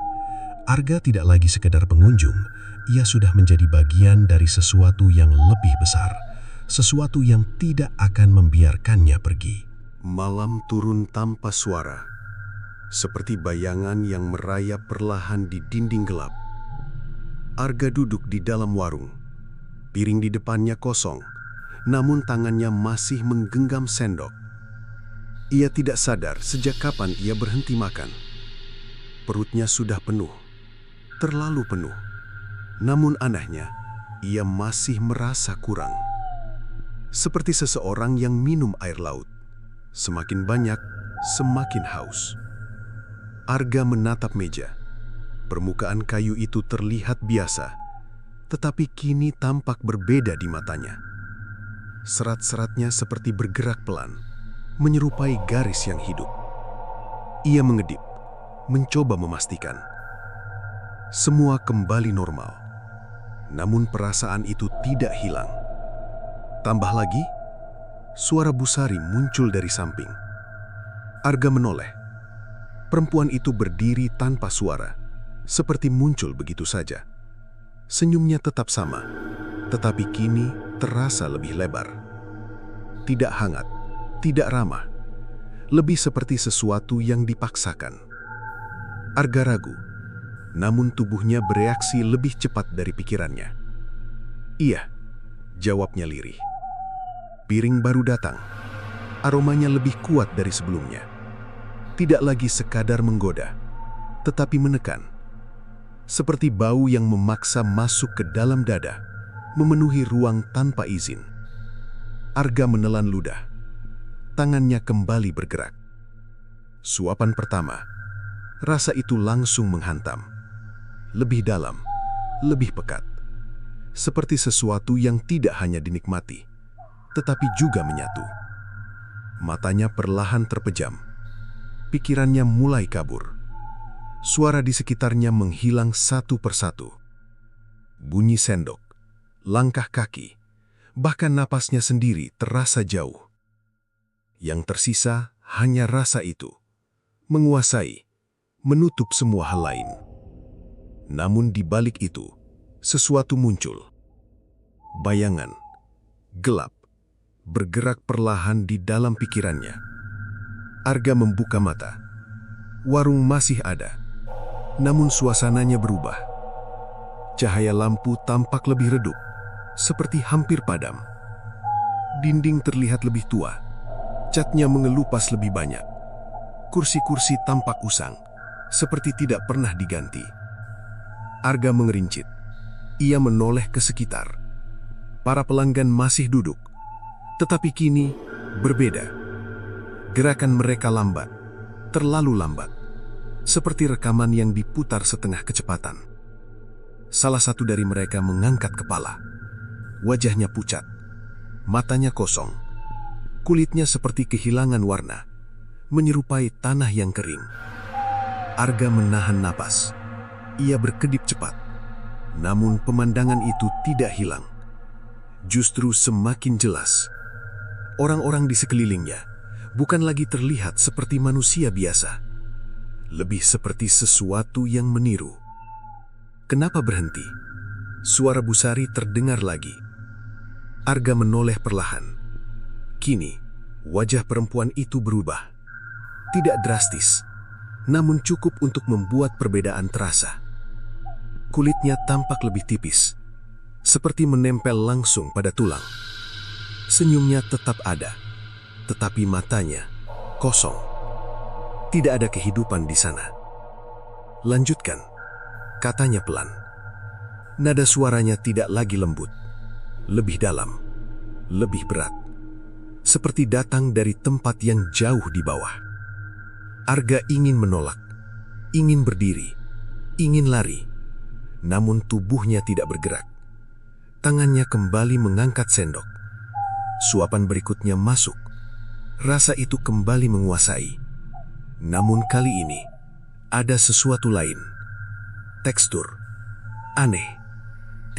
Arga tidak lagi sekedar pengunjung, ia sudah menjadi bagian dari sesuatu yang lebih besar, sesuatu yang tidak akan membiarkannya pergi. Malam turun tanpa suara, seperti bayangan yang merayap perlahan di dinding gelap. Arga duduk di dalam warung. Piring di depannya kosong, namun tangannya masih menggenggam sendok. Ia tidak sadar sejak kapan ia berhenti makan. Perutnya sudah penuh, terlalu penuh. Namun anehnya, ia masih merasa kurang. Seperti seseorang yang minum air laut. Semakin banyak, semakin haus. Arga menatap meja. Permukaan kayu itu terlihat biasa, tetapi kini tampak berbeda di matanya. Serat-seratnya seperti bergerak pelan, menyerupai garis yang hidup. Ia mengedip, mencoba memastikan. Semua kembali normal, namun perasaan itu tidak hilang. Tambah lagi, suara Busari muncul dari samping. Arga menoleh. Perempuan itu berdiri tanpa suara, seperti muncul begitu saja. Senyumnya tetap sama, tetapi kini terasa lebih lebar. Tidak hangat, tidak ramah, lebih seperti sesuatu yang dipaksakan. Arga ragu, namun tubuhnya bereaksi lebih cepat dari pikirannya. Iya, jawabnya lirih. Piring baru datang. Aromanya lebih kuat dari sebelumnya. Tidak lagi sekadar menggoda, tetapi menekan. Seperti bau yang memaksa masuk ke dalam dada, memenuhi ruang tanpa izin. Arga menelan ludah. Tangannya kembali bergerak. Suapan pertama, rasa itu langsung menghantam. Lebih dalam, lebih pekat. Seperti sesuatu yang tidak hanya dinikmati, tetapi juga menyatu. Matanya perlahan terpejam. Pikirannya mulai kabur. Suara di sekitarnya menghilang satu persatu. Bunyi sendok, langkah kaki, bahkan napasnya sendiri terasa jauh. Yang tersisa hanya rasa itu, menguasai, menutup semua hal lain. Namun di balik itu, sesuatu muncul. Bayangan, gelap, bergerak perlahan di dalam pikirannya. Arga membuka mata. Warung masih ada, namun suasananya berubah. Cahaya lampu tampak lebih redup, seperti hampir padam. Dinding terlihat lebih tua, catnya mengelupas lebih banyak. Kursi-kursi tampak usang, seperti tidak pernah diganti. Arga mengerincit. Ia menoleh ke sekitar. Para pelanggan masih duduk, tetapi kini berbeda. Gerakan mereka lambat, terlalu lambat, seperti rekaman yang diputar setengah kecepatan. Salah satu dari mereka mengangkat kepala. Wajahnya pucat, matanya kosong, kulitnya seperti kehilangan warna, menyerupai tanah yang kering. Arga menahan napas. Ia berkedip cepat, namun pemandangan itu tidak hilang. Justru semakin jelas. Orang-orang di sekelilingnya bukan lagi terlihat seperti manusia biasa, lebih seperti sesuatu yang meniru. Kenapa berhenti? Suara Busari terdengar lagi. Arga menoleh perlahan. Kini, wajah perempuan itu berubah. Tidak drastis, namun cukup untuk membuat perbedaan terasa. Kulitnya tampak lebih tipis, seperti menempel langsung pada tulang. Senyumnya tetap ada, tetapi matanya kosong. Tidak ada kehidupan di sana. Lanjutkan, katanya pelan. Nada suaranya tidak lagi lembut, lebih dalam, lebih berat. Seperti datang dari tempat yang jauh di bawah. Arga ingin menolak, ingin berdiri, ingin lari. Namun tubuhnya tidak bergerak. Tangannya kembali mengangkat sendok. Suapan berikutnya masuk. Rasa itu kembali menguasai. Namun kali ini, ada sesuatu lain. Tekstur. Aneh.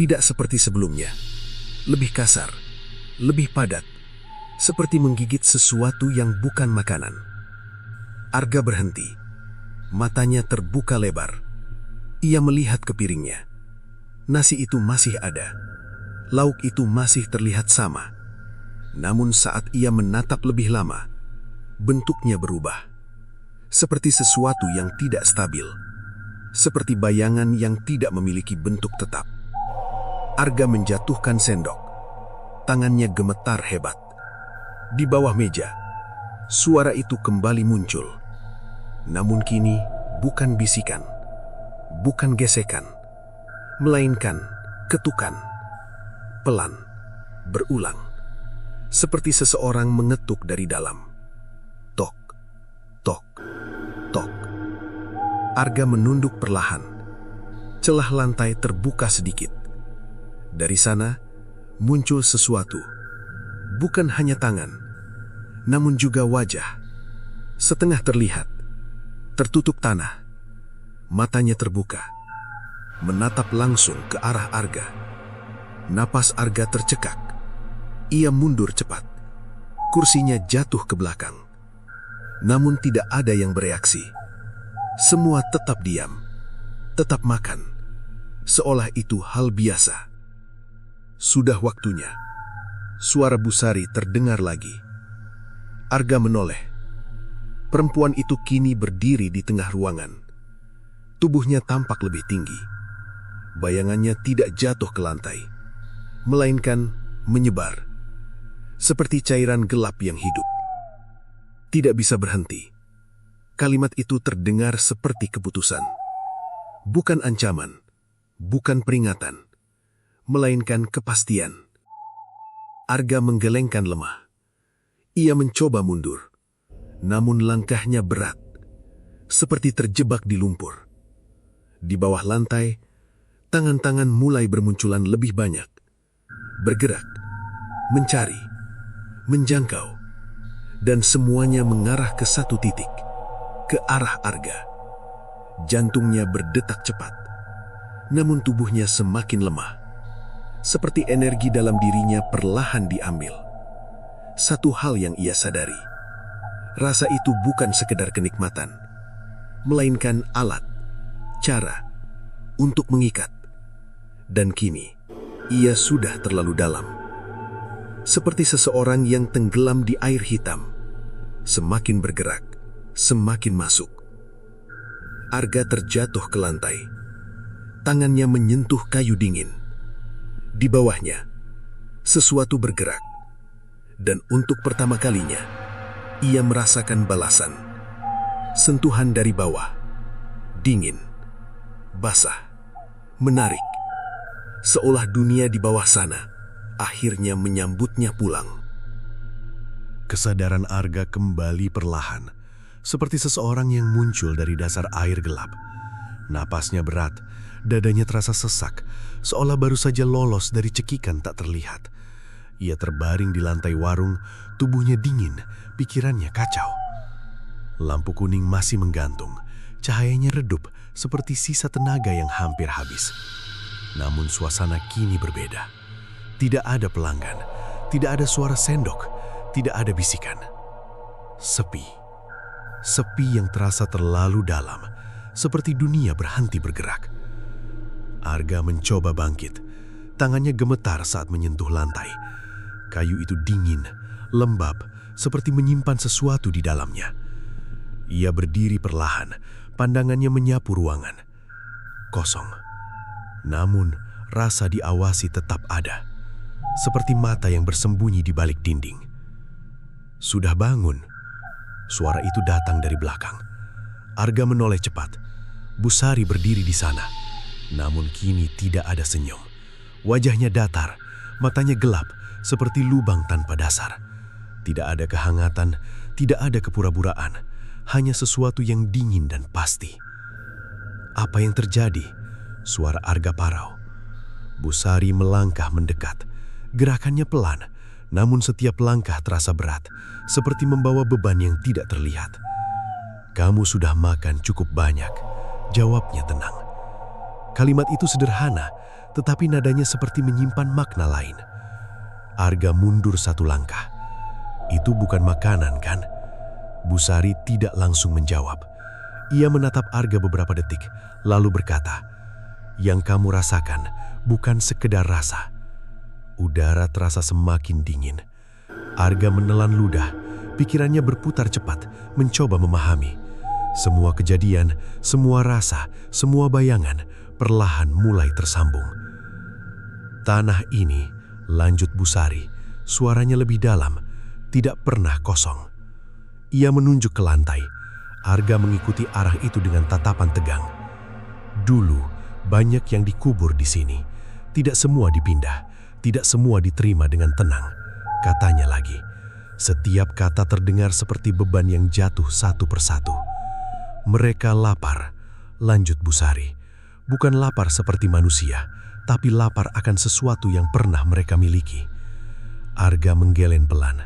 Tidak seperti sebelumnya. Lebih kasar. Lebih padat. Seperti menggigit sesuatu yang bukan makanan. Arga berhenti. Matanya terbuka lebar. Ia melihat ke piringnya. Nasi itu masih ada. Lauk itu masih terlihat sama. Namun saat ia menatap lebih lama, bentuknya berubah. Seperti sesuatu yang tidak stabil. Seperti bayangan yang tidak memiliki bentuk tetap. Arga menjatuhkan sendok. Tangannya gemetar hebat. Di bawah meja, suara itu kembali muncul. Namun kini bukan bisikan. Bukan gesekan, melainkan ketukan. Pelan, berulang. Seperti seseorang mengetuk dari dalam. Tok, tok, tok. Arga menunduk perlahan. Celah lantai terbuka sedikit. Dari sana muncul sesuatu. Bukan hanya tangan, namun juga wajah. Setengah terlihat, tertutup tanah. Matanya terbuka, menatap langsung ke arah Arga. Napas Arga tercekak. Ia mundur cepat. Kursinya jatuh ke belakang. Namun tidak ada yang bereaksi. Semua tetap diam, tetap makan, seolah itu hal biasa. Sudah waktunya. Suara Busari terdengar lagi. Arga menoleh. Perempuan itu kini berdiri di tengah ruangan. Tubuhnya tampak lebih tinggi. Bayangannya tidak jatuh ke lantai, melainkan menyebar, seperti cairan gelap yang hidup. Tidak bisa berhenti. Kalimat itu terdengar seperti keputusan. Bukan ancaman, bukan peringatan, melainkan kepastian. Arga menggelengkan lemah. Ia mencoba mundur, namun langkahnya berat, seperti terjebak di lumpur. Di bawah lantai, tangan-tangan mulai bermunculan lebih banyak, bergerak, mencari, menjangkau, dan semuanya mengarah ke satu titik, ke arah Arga. Jantungnya berdetak cepat, namun tubuhnya semakin lemah, seperti energi dalam dirinya perlahan diambil. Satu hal yang ia sadari, rasa itu bukan sekedar kenikmatan, melainkan alat, cara untuk mengikat. Dan kini, ia sudah terlalu dalam. Seperti seseorang yang tenggelam di air hitam, semakin bergerak, semakin masuk. Arga terjatuh ke lantai. Tangannya menyentuh kayu dingin. Di bawahnya, sesuatu bergerak. Dan untuk pertama kalinya, ia merasakan balasan. Sentuhan dari bawah. Dingin, basah, menarik. Seolah dunia di bawah sana akhirnya menyambutnya pulang. Kesadaran Arga kembali perlahan, seperti seseorang yang muncul dari dasar air gelap. Napasnya berat, dadanya terasa sesak, seolah baru saja lolos dari cekikan tak terlihat. Ia terbaring di lantai warung, tubuhnya dingin, pikirannya kacau. Lampu kuning masih menggantung, cahayanya redup seperti sisa tenaga yang hampir habis. Namun suasana kini berbeda. Tidak ada pelanggan, tidak ada suara sendok, tidak ada bisikan. Sepi. Sepi yang terasa terlalu dalam, seperti dunia berhenti bergerak. Arga mencoba bangkit. Tangannya gemetar saat menyentuh lantai. Kayu itu dingin, lembab, seperti menyimpan sesuatu di dalamnya. Ia berdiri perlahan, pandangannya menyapu ruangan. Kosong. Namun, rasa diawasi tetap ada. Seperti mata yang bersembunyi di balik dinding. Sudah bangun. Suara itu datang dari belakang. Arga menoleh cepat. Busari berdiri di sana. Namun kini tidak ada senyum. Wajahnya datar, matanya gelap, seperti lubang tanpa dasar. Tidak ada kehangatan, tidak ada kepura-puraan. Hanya sesuatu yang dingin dan pasti. Apa yang terjadi? Suara Arga parau. Busari melangkah mendekat. Gerakannya pelan, namun setiap langkah terasa berat, seperti membawa beban yang tidak terlihat. "Kamu sudah makan cukup banyak," jawabnya tenang. Kalimat itu sederhana, tetapi nadanya seperti menyimpan makna lain. Arga mundur satu langkah. "Itu bukan makanan, kan?" Busari tidak langsung menjawab. Ia menatap Arga beberapa detik, lalu berkata, "Yang kamu rasakan bukan sekedar rasa." Udara terasa semakin dingin. Arga menelan ludah, pikirannya berputar cepat, mencoba memahami. Semua kejadian, semua rasa, semua bayangan perlahan mulai tersambung. "Tanah ini," lanjut Busari, suaranya lebih dalam, tidak pernah kosong. Ia menunjuk ke lantai. Arga mengikuti arah itu dengan tatapan tegang. "Dulu, banyak yang dikubur di sini. Tidak semua dipindah. Tidak semua diterima dengan tenang," katanya lagi. Setiap kata terdengar seperti beban yang jatuh satu persatu. "Mereka lapar," lanjut Busari. "Bukan lapar seperti manusia, tapi lapar akan sesuatu yang pernah mereka miliki." Arga menggelen pelan.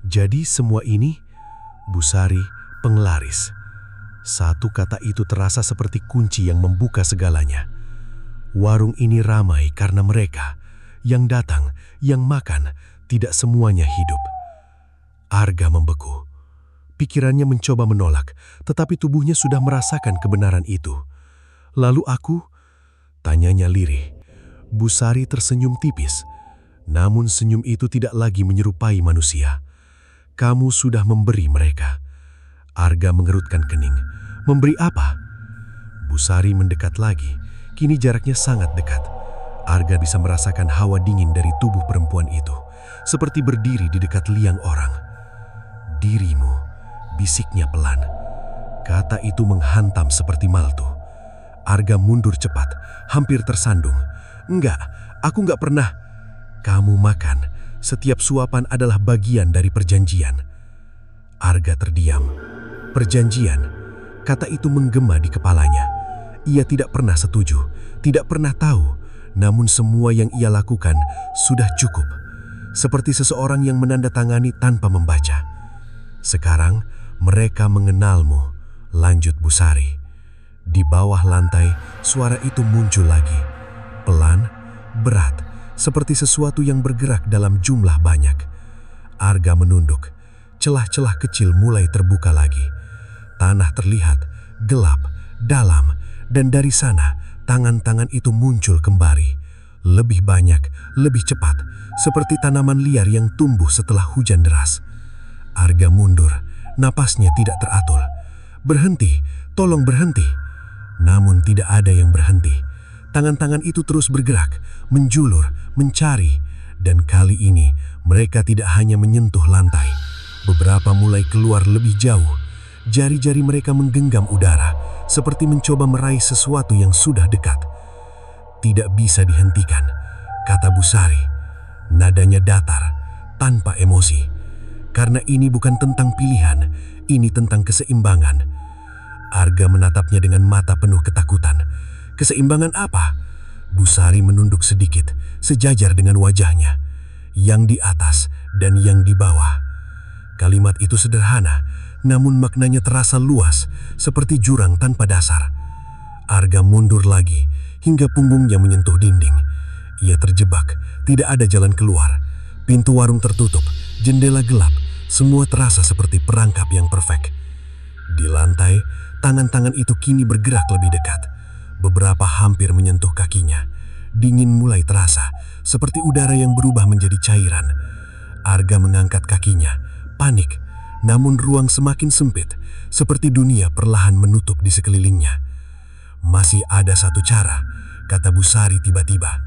"Jadi semua ini?" Busari, penglaris. Satu kata itu terasa seperti kunci yang membuka segalanya. Warung ini ramai karena mereka. Yang datang, yang makan, tidak semuanya hidup. Arga membeku. Pikirannya mencoba menolak, tetapi tubuhnya sudah merasakan kebenaran itu. "Lalu aku?" tanyanya lirih. Busari tersenyum tipis, namun senyum itu tidak lagi menyerupai manusia. "Kamu sudah memberi mereka." Arga mengerutkan kening. "Memberi apa?" Busari mendekat lagi. Kini jaraknya sangat dekat. Arga bisa merasakan hawa dingin dari tubuh perempuan itu, seperti berdiri di dekat liang orang. "Dirimu," bisiknya pelan. Kata itu menghantam seperti maltu. Arga mundur cepat, hampir tersandung. "Enggak, aku enggak pernah." "Kamu makan. Setiap suapan adalah bagian dari perjanjian." Arga terdiam. "Perjanjian?" Kata itu menggema di kepalanya. Ia tidak pernah setuju, tidak pernah tahu, namun semua yang ia lakukan sudah cukup. Seperti seseorang yang menandatangani tanpa membaca. "Sekarang mereka mengenalmu," lanjut Busari. Di bawah lantai, suara itu muncul lagi. Pelan, berat, seperti sesuatu yang bergerak dalam jumlah banyak. Arga menunduk. Celah-celah kecil mulai terbuka lagi. Tanah terlihat gelap, dalam, dan dari sana tangan-tangan itu muncul kembali. Lebih banyak, lebih cepat, seperti tanaman liar yang tumbuh setelah hujan deras. Arga mundur, napasnya tidak teratur. "Berhenti, tolong berhenti." Namun tidak ada yang berhenti. Tangan-tangan itu terus bergerak, menjulur, mencari, dan kali ini mereka tidak hanya menyentuh lantai. Beberapa mulai keluar lebih jauh. Jari-jari mereka menggenggam udara, seperti mencoba meraih sesuatu yang sudah dekat. "Tidak bisa dihentikan," kata Busari. Nadanya datar, tanpa emosi. "Karena ini bukan tentang pilihan, ini tentang keseimbangan." Arga menatapnya dengan mata penuh ketakutan. "Keseimbangan apa?" Busari menunduk sedikit, sejajar dengan wajahnya. "Yang di atas dan yang di bawah." Kalimat itu sederhana, namun maknanya terasa luas, seperti jurang tanpa dasar. Arga mundur lagi, hingga punggungnya menyentuh dinding. Ia terjebak, tidak ada jalan keluar. Pintu warung tertutup, jendela gelap, semua terasa seperti perangkap yang perfect. Di lantai, tangan-tangan itu kini bergerak lebih dekat. Beberapa hampir menyentuh kakinya. Dingin mulai terasa, seperti udara yang berubah menjadi cairan. Arga mengangkat kakinya, panik, namun ruang semakin sempit, seperti dunia perlahan menutup di sekelilingnya. "Masih ada satu cara," kata Busari tiba-tiba.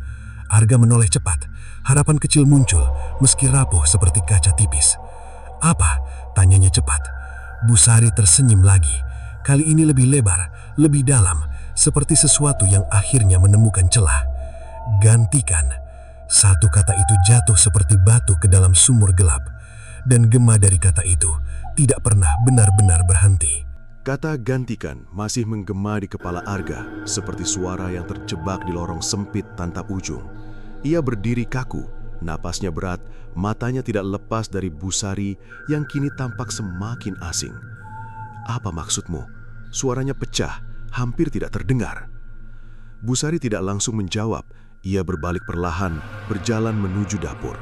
Arga menoleh cepat, harapan kecil muncul, meski rapuh seperti kaca tipis. "Apa?" tanyanya cepat. Busari tersenyum lagi. Kali ini lebih lebar, lebih dalam, seperti sesuatu yang akhirnya menemukan celah. "Gantikan." Satu kata itu jatuh seperti batu ke dalam sumur gelap, dan gema dari kata itu tidak pernah benar-benar berhenti. Kata gantikan masih menggema di kepala Arga, seperti suara yang terjebak di lorong sempit tanpa ujung. Ia berdiri kaku, napasnya berat, matanya tidak lepas dari Busari yang kini tampak semakin asing. "Apa maksudmu?" Suaranya pecah, hampir tidak terdengar. Busari tidak langsung menjawab. Ia berbalik perlahan, berjalan menuju dapur.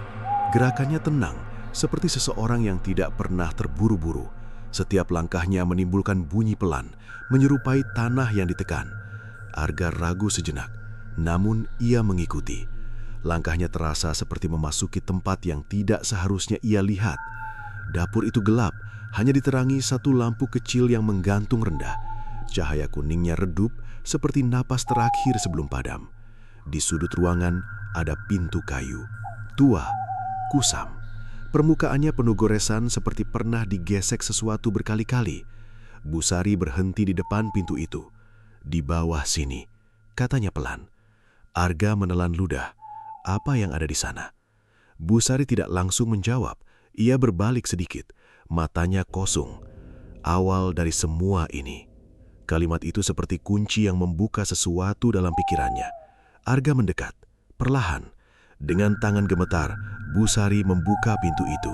Gerakannya tenang, seperti seseorang yang tidak pernah terburu-buru. Setiap langkahnya menimbulkan bunyi pelan, menyerupai tanah yang ditekan. Arga ragu sejenak, namun ia mengikuti. Langkahnya terasa seperti memasuki tempat yang tidak seharusnya ia lihat. Dapur itu gelap, hanya diterangi satu lampu kecil yang menggantung rendah. Cahaya kuningnya redup seperti napas terakhir sebelum padam. Di sudut ruangan ada pintu kayu, tua, kusam. Permukaannya penuh goresan seperti pernah digesek sesuatu berkali-kali. Busari berhenti di depan pintu itu. "Di bawah sini," katanya pelan. Arga menelan ludah. Apa yang ada di sana? Busari tidak langsung menjawab. Ia berbalik sedikit, matanya kosong. Awal dari semua ini. Kalimat itu seperti kunci yang membuka sesuatu dalam pikirannya. Arga mendekat, perlahan. Dengan tangan gemetar, Busari membuka pintu itu.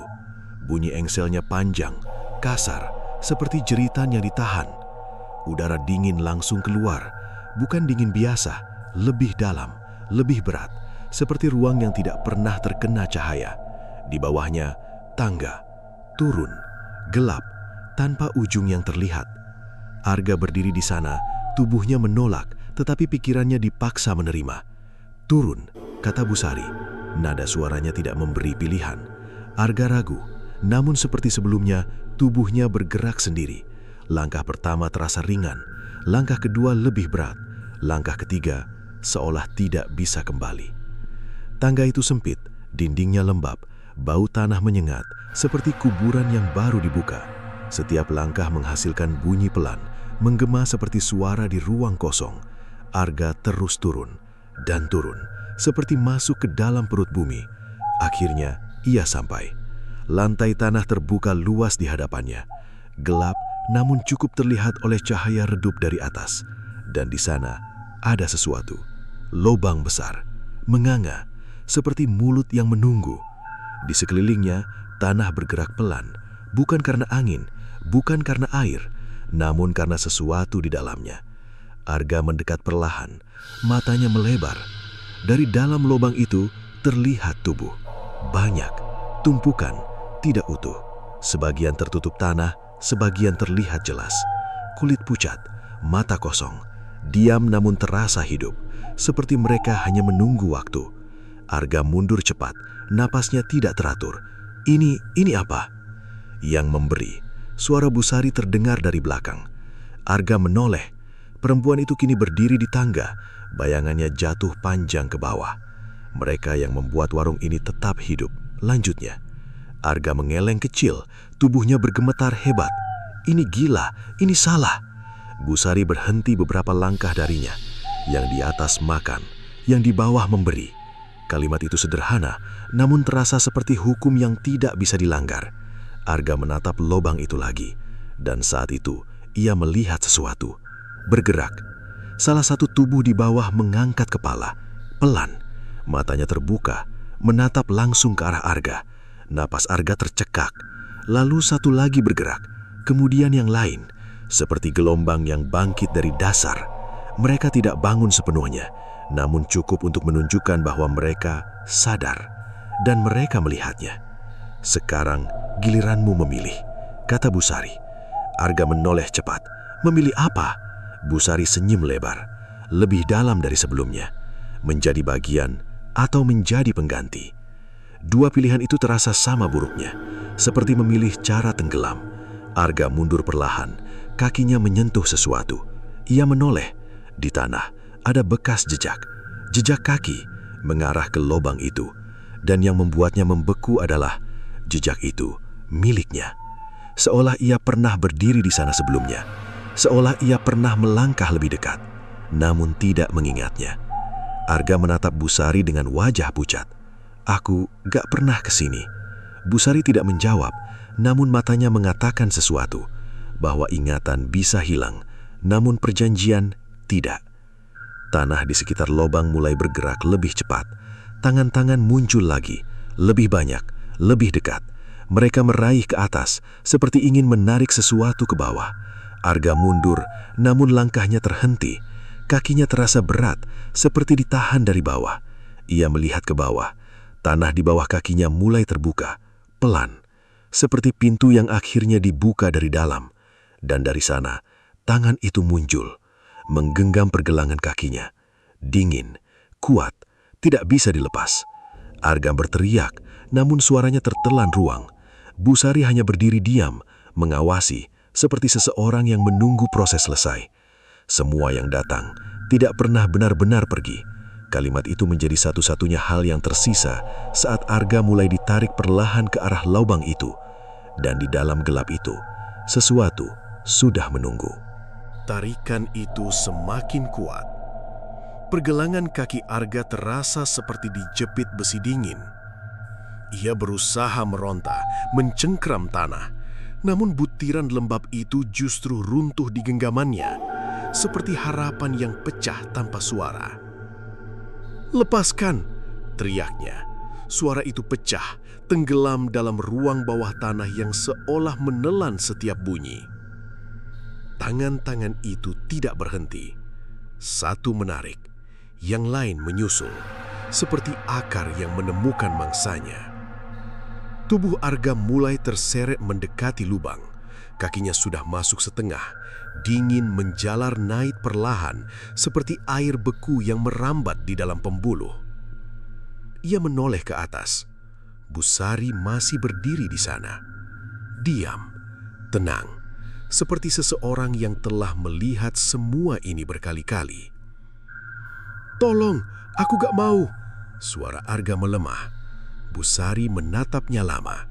Bunyi engselnya panjang, kasar, seperti jeritan yang ditahan. Udara dingin langsung keluar, bukan dingin biasa, lebih dalam, lebih berat, seperti ruang yang tidak pernah terkena cahaya. Di bawahnya, tangga, turun, gelap, tanpa ujung yang terlihat. Arga berdiri di sana, tubuhnya menolak, tetapi pikirannya dipaksa menerima. "Turun," kata Busari. Nada suaranya tidak memberi pilihan. Arga ragu, namun seperti sebelumnya, tubuhnya bergerak sendiri. Langkah pertama terasa ringan, langkah kedua lebih berat, langkah ketiga seolah tidak bisa kembali. Tangga itu sempit, dindingnya lembab, bau tanah menyengat, seperti kuburan yang baru dibuka. Setiap langkah menghasilkan bunyi pelan, menggema seperti suara di ruang kosong. Arga terus turun dan turun, seperti masuk ke dalam perut bumi. Akhirnya, ia sampai. Lantai tanah terbuka luas di hadapannya. Gelap, namun cukup terlihat oleh cahaya redup dari atas. Dan di sana, ada sesuatu. Lobang besar, menganga, seperti mulut yang menunggu. Di sekelilingnya, tanah bergerak pelan, bukan karena angin, bukan karena air, namun karena sesuatu di dalamnya. Arga mendekat perlahan, matanya melebar. Dari dalam lubang itu terlihat tubuh. Banyak, tumpukan, tidak utuh. Sebagian tertutup tanah, sebagian terlihat jelas. Kulit pucat, mata kosong, diam namun terasa hidup. Seperti mereka hanya menunggu waktu. Arga mundur cepat, napasnya tidak teratur. Ini apa? Yang memberi. Suara Busari terdengar dari belakang. Arga menoleh. Perempuan itu kini berdiri di tangga. Bayangannya jatuh panjang ke bawah. Mereka yang membuat warung ini tetap hidup. Lanjutnya, Arga mengeleng kecil, tubuhnya bergemetar hebat. Ini gila, ini salah. Busari berhenti beberapa langkah darinya. Yang di atas makan, yang di bawah memberi. Kalimat itu sederhana, namun terasa seperti hukum yang tidak bisa dilanggar. Arga menatap lubang itu lagi, dan saat itu ia melihat sesuatu. Bergerak. Salah satu tubuh di bawah mengangkat kepala. Pelan, matanya terbuka, menatap langsung ke arah Arga. Napas Arga tercekak. Lalu satu lagi bergerak, kemudian yang lain. Seperti gelombang yang bangkit dari dasar. Mereka tidak bangun sepenuhnya, namun cukup untuk menunjukkan bahwa mereka sadar. Dan mereka melihatnya. "Sekarang giliranmu memilih," kata Busari. Arga menoleh cepat. "Memilih apa?" Busari senyum lebar. Lebih dalam dari sebelumnya. Menjadi bagian atau menjadi pengganti. Dua pilihan itu terasa sama buruknya. Seperti memilih cara tenggelam. Arga mundur perlahan. Kakinya menyentuh sesuatu. Ia menoleh. Di tanah ada bekas jejak. Jejak kaki mengarah ke lubang itu. Dan yang membuatnya membeku adalah jejak itu miliknya. Seolah ia pernah berdiri di sana sebelumnya. Seolah ia pernah melangkah lebih dekat. Namun tidak mengingatnya. Arga menatap Busari dengan wajah pucat. "Aku gak pernah ke sini." Busari tidak menjawab, namun matanya mengatakan sesuatu. Bahwa ingatan bisa hilang, namun perjanjian tidak. Tanah di sekitar lubang mulai bergerak lebih cepat. Tangan-tangan muncul lagi, lebih banyak, lebih dekat. Mereka meraih ke atas, seperti ingin menarik sesuatu ke bawah. Arga mundur, namun langkahnya terhenti. Kakinya terasa berat, seperti ditahan dari bawah. Ia melihat ke bawah. Tanah di bawah kakinya mulai terbuka, pelan. Seperti pintu yang akhirnya dibuka dari dalam. Dan dari sana, tangan itu muncul. Menggenggam pergelangan kakinya. Dingin, kuat, tidak bisa dilepas. Arga berteriak, namun suaranya tertelan ruang. Busari hanya berdiri diam, mengawasi, seperti seseorang yang menunggu proses selesai. Semua yang datang tidak pernah benar-benar pergi. Kalimat itu menjadi satu-satunya hal yang tersisa saat Arga mulai ditarik perlahan ke arah lubang itu. Dan di dalam gelap itu, sesuatu sudah menunggu. Tarikan itu semakin kuat. Pergelangan kaki Arga terasa seperti dijepit besi dingin. Ia berusaha meronta, mencengkram tanah. Namun butiran lembab itu justru runtuh di genggamannya, seperti harapan yang pecah tanpa suara. "Lepaskan!" teriaknya. Suara itu pecah, tenggelam dalam ruang bawah tanah yang seolah menelan setiap bunyi. Tangan-tangan itu tidak berhenti. Satu menarik, yang lain menyusul, seperti akar yang menemukan mangsanya. Tubuh Arga mulai terseret mendekati lubang. kakinya sudah masuk setengah. Dingin menjalar naik perlahan, seperti air beku yang merambat di dalam pembuluh. Ia menoleh ke atas. Busari masih berdiri di sana. Diam, tenang, seperti seseorang yang telah melihat semua ini berkali-kali. "Tolong, aku gak mau!" Suara Arga melemah. Busari menatapnya lama,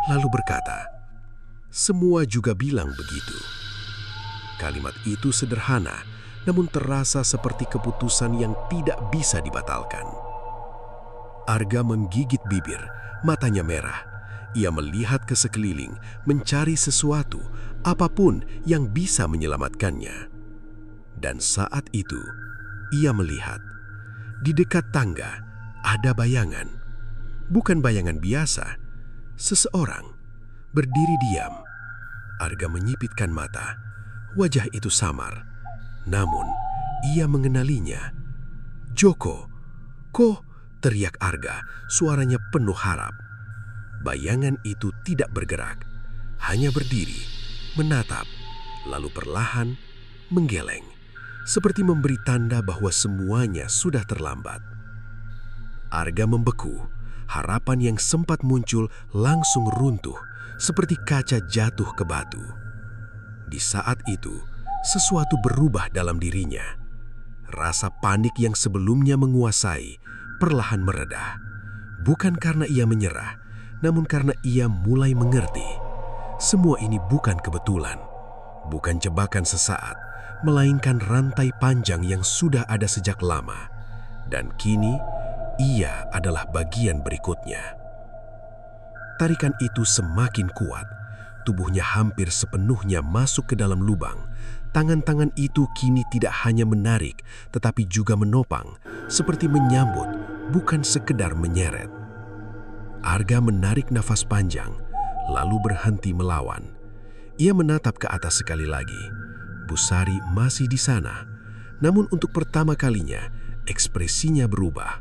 lalu berkata, "Semua juga bilang begitu." Kalimat itu sederhana, namun terasa seperti keputusan yang tidak bisa dibatalkan. Arga menggigit bibir, matanya merah. Ia melihat ke sekeliling, mencari sesuatu, apapun yang bisa menyelamatkannya. Dan saat itu, ia melihat di dekat tangga ada bayangan. Bukan bayangan biasa, seseorang berdiri diam. Arga menyipitkan mata. Wajah itu samar, namun ia mengenalinya. "Joko, kok?" teriak Arga, suaranya penuh harap. Bayangan itu tidak bergerak, hanya berdiri, menatap, lalu perlahan menggeleng, seperti memberi tanda bahwa semuanya sudah terlambat. Arga membeku, harapan yang sempat muncul langsung runtuh, seperti kaca jatuh ke batu. Di saat itu, sesuatu berubah dalam dirinya. Rasa panik yang sebelumnya menguasai perlahan meredah. Bukan karena ia menyerah, namun karena ia mulai mengerti. Semua ini bukan kebetulan, bukan jebakan sesaat, melainkan rantai panjang yang sudah ada sejak lama. Dan kini, ia adalah bagian berikutnya. Tarikan itu semakin kuat. Tubuhnya hampir sepenuhnya masuk ke dalam lubang. Tangan-tangan itu kini tidak hanya menarik, tetapi juga menopang, seperti menyambut, bukan sekedar menyeret. Arga menarik nafas panjang, lalu berhenti melawan. Ia menatap ke atas sekali lagi. Busari masih di sana, namun untuk pertama kalinya, ekspresinya berubah.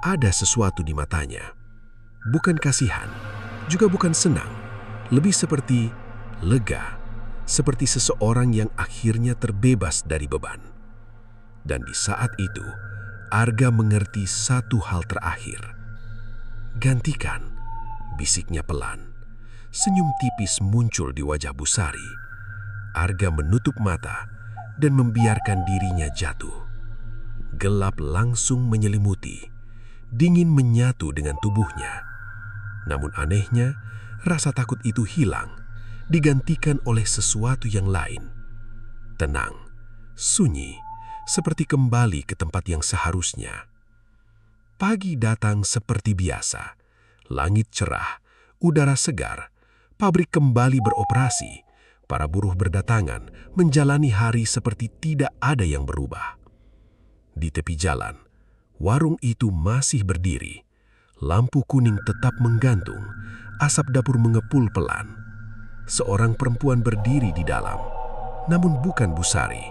Ada sesuatu di matanya. Bukan kasihan, juga bukan senang. Lebih seperti lega, seperti seseorang yang akhirnya terbebas dari beban. Dan di saat itu, Arga mengerti satu hal terakhir. "Gantikan," bisiknya pelan. Senyum tipis muncul di wajah Busari. Arga menutup mata dan membiarkan dirinya jatuh. Gelap langsung menyelimuti, dingin menyatu dengan tubuhnya. Namun anehnya, rasa takut itu hilang, digantikan oleh sesuatu yang lain. Tenang, sunyi, seperti kembali ke tempat yang seharusnya. Pagi datang seperti biasa. Langit cerah, udara segar, pabrik kembali beroperasi. Para buruh berdatangan, menjalani hari seperti tidak ada yang berubah. Di tepi jalan, warung itu masih berdiri. Lampu kuning tetap menggantung, asap dapur mengepul pelan. Seorang perempuan berdiri di dalam, namun bukan Busari.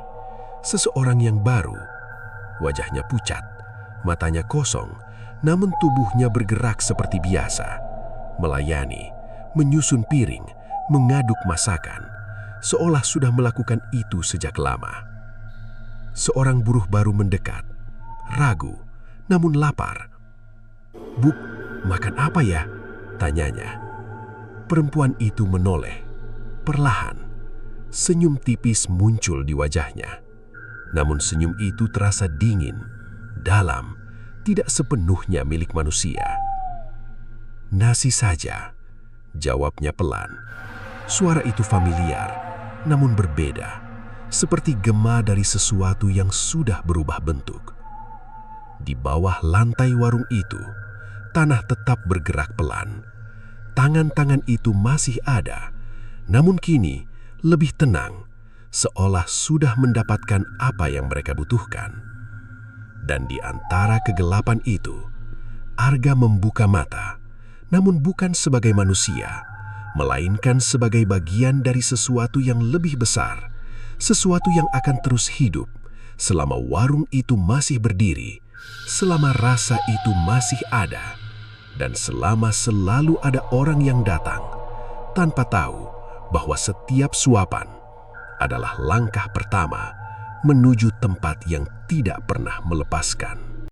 Seseorang yang baru. Wajahnya pucat, matanya kosong, namun tubuhnya bergerak seperti biasa. Melayani, menyusun piring, mengaduk masakan, seolah sudah melakukan itu sejak lama. Seorang buruh baru mendekat, ragu, namun lapar. "Bu, makan apa ya?" tanyanya. Perempuan itu menoleh. Perlahan, senyum tipis muncul di wajahnya. Namun senyum itu terasa dingin, dalam, tidak sepenuhnya milik manusia. "Nasi saja," jawabnya pelan. Suara itu familiar, namun berbeda, seperti gema dari sesuatu yang sudah berubah bentuk. Di bawah lantai warung itu, tanah tetap bergerak pelan. Tangan-tangan itu masih ada, namun kini lebih tenang, seolah sudah mendapatkan apa yang mereka butuhkan. Dan di antara kegelapan itu, Arga membuka mata, namun bukan sebagai manusia, melainkan sebagai bagian dari sesuatu yang lebih besar, sesuatu yang akan terus hidup selama warung itu masih berdiri, selama rasa itu masih ada, dan selama selalu ada orang yang datang tanpa tahu bahwa setiap suapan adalah langkah pertama menuju tempat yang tidak pernah melepaskan.